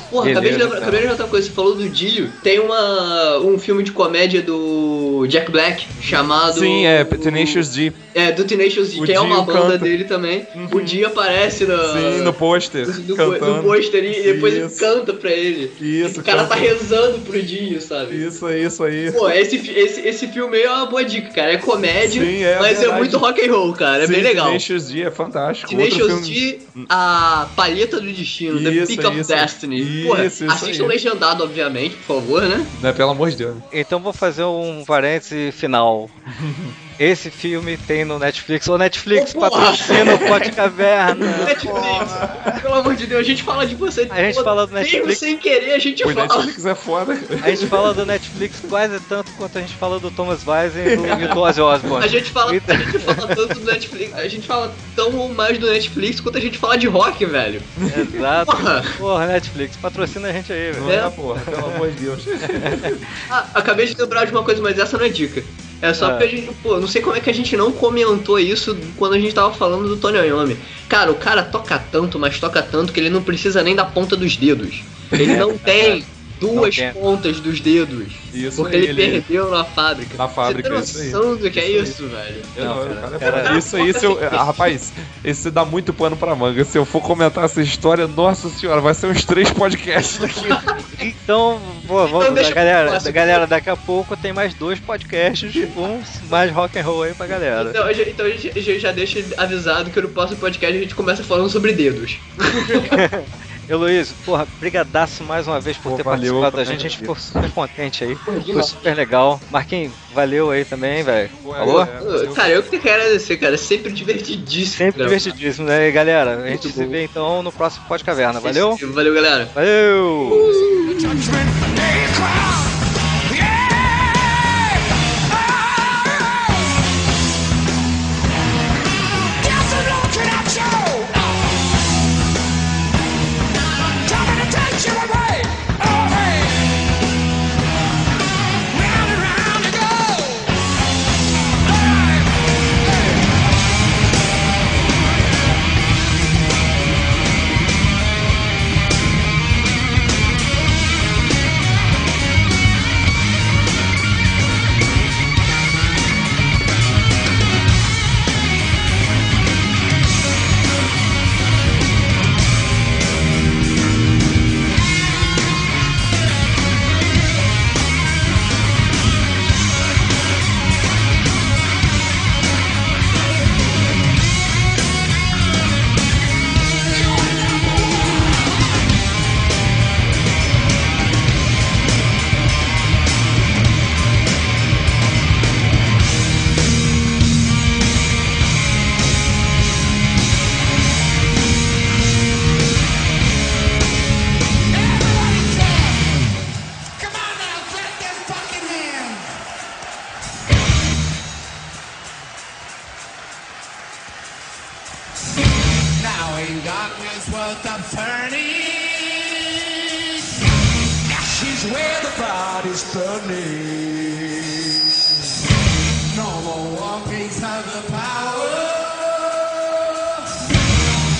Porra, acabei de lembrar outra coisa, você falou do Dio. Tem um filme de comédia do Jack Black chamado... Sim, Tenacious D. Do Tenacious D, que é uma banda dele também. O Dio aparece no pôster. No pôster e depois ele canta pra ele. Isso, o cara tá rezando pro Dio, sabe? Isso aí. Pô, esse filme aí é uma boa dica, cara. É comédia, sim, mas verdade. É muito rock and roll, cara. Sim, é bem legal. Tenacious D é fantástico. Tenacious D, a palheta do destino, The Pick of Destiny. Porra, assista o legendado, obviamente, por favor, né? Pelo amor de Deus. Então vou fazer um parêntese final. Esse filme tem no Netflix. Ô Netflix, patrocina o Pod Caverna. Netflix, pelo amor de Deus, a gente fala de você. A gente fala do Netflix. Sem querer, a gente fala. O Netflix é foda. A gente fala do Netflix quase tanto quanto a gente fala do Thomas Weiser e do Ozzy Osbourne. A gente fala tanto do Netflix. A gente fala tão mais do Netflix quanto a gente fala de rock, velho. Exato. Porra, Netflix, patrocina a gente aí, velho. Porra, pelo amor de Deus. Acabei de lembrar de uma coisa, mas essa não é dica. É só porque a gente, não sei como é que a gente não comentou isso quando a gente tava falando do Tony Iommi. Cara, o cara toca tanto, mas toca tanto que ele não precisa nem da ponta dos dedos. Ele não tem duas tem. pontas dos dedos. Isso Porque aí, ele perdeu na fábrica. Na fábrica, Você tem isso aí. noção do que é Isso isso, velho? Cara, isso aí, rapaz, esse dá muito pano pra manga. Se eu for comentar essa história, nossa senhora, vai ser uns 3 podcasts aqui. Então, vamos, Então deixa pro próximo. galera, daqui a pouco tem mais 2 podcasts, mais rock and roll aí pra galera. Então a gente já deixa avisado que no próximo podcast a gente começa falando sobre dedos. Heloísio, porra, brigadaço mais uma vez por ter valeu, participado da gente. A gente ficou super contente aí. Foi super legal. Marquinhos, valeu aí também, velho. Falou? Cara, eu que tenho que agradecer, cara. Sempre divertidíssimo. Sempre divertidíssimo, né? E galera, a gente se vê então no próximo Pod Caverna. Valeu? Valeu, galera. Valeu! Judgment Day crowd. Yeah! Just looking at you. Coming to take you away. Oh, hey. Round and round you go. Hey, hey. Come on now, clap them fucking hands. Now in darkness world of turning. Ashes where the body's burning. No more walkings have the power.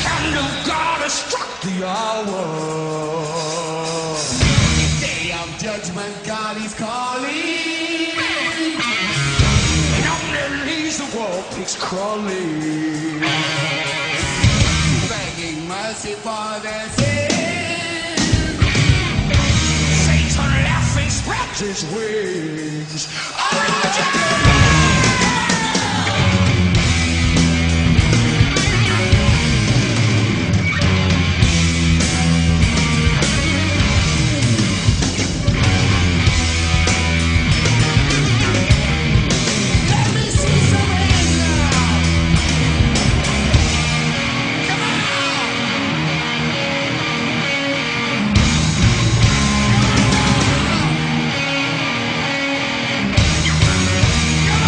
Hand of God has struck the hour. Day of judgment, God is calling. And on their knees the world pigs crawling. Begging mercy for their sins. Satan laughing spreads his wings. Around you. Let me see some hands now. Come on. Come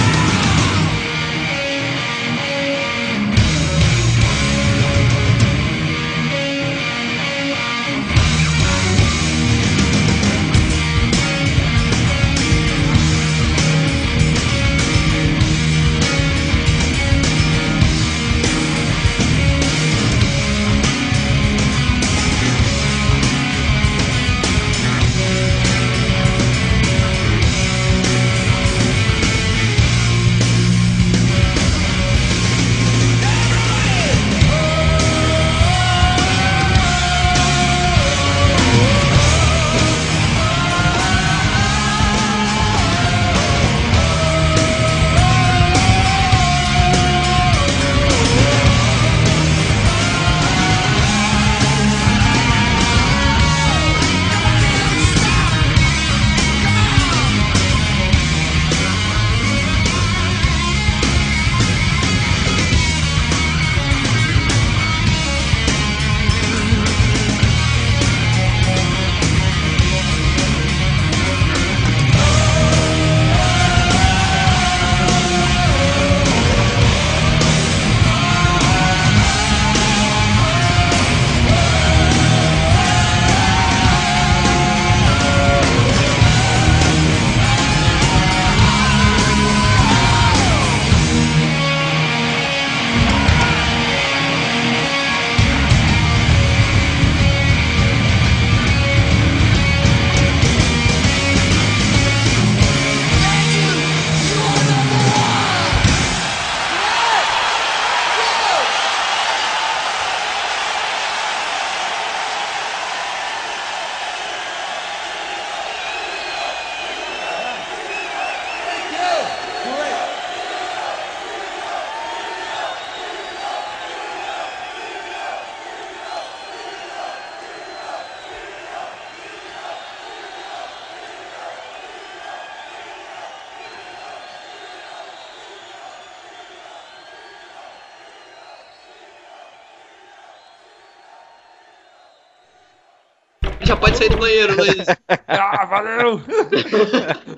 Já pode sair do banheiro, Luiz. Ah, valeu!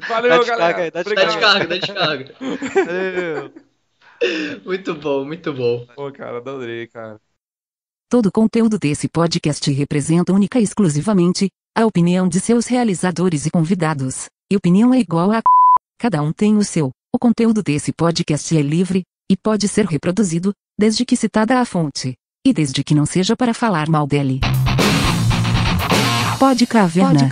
Valeu, galera! Dá descarga. Valeu. Muito bom. Pô, cara, adorei, cara. Todo o conteúdo desse podcast representa única e exclusivamente a opinião de seus realizadores e convidados. E opinião é igual a cada um tem o seu. O conteúdo desse podcast é livre e pode ser reproduzido, desde que citada a fonte. E desde que não seja para falar mal dele. Pode Caverna.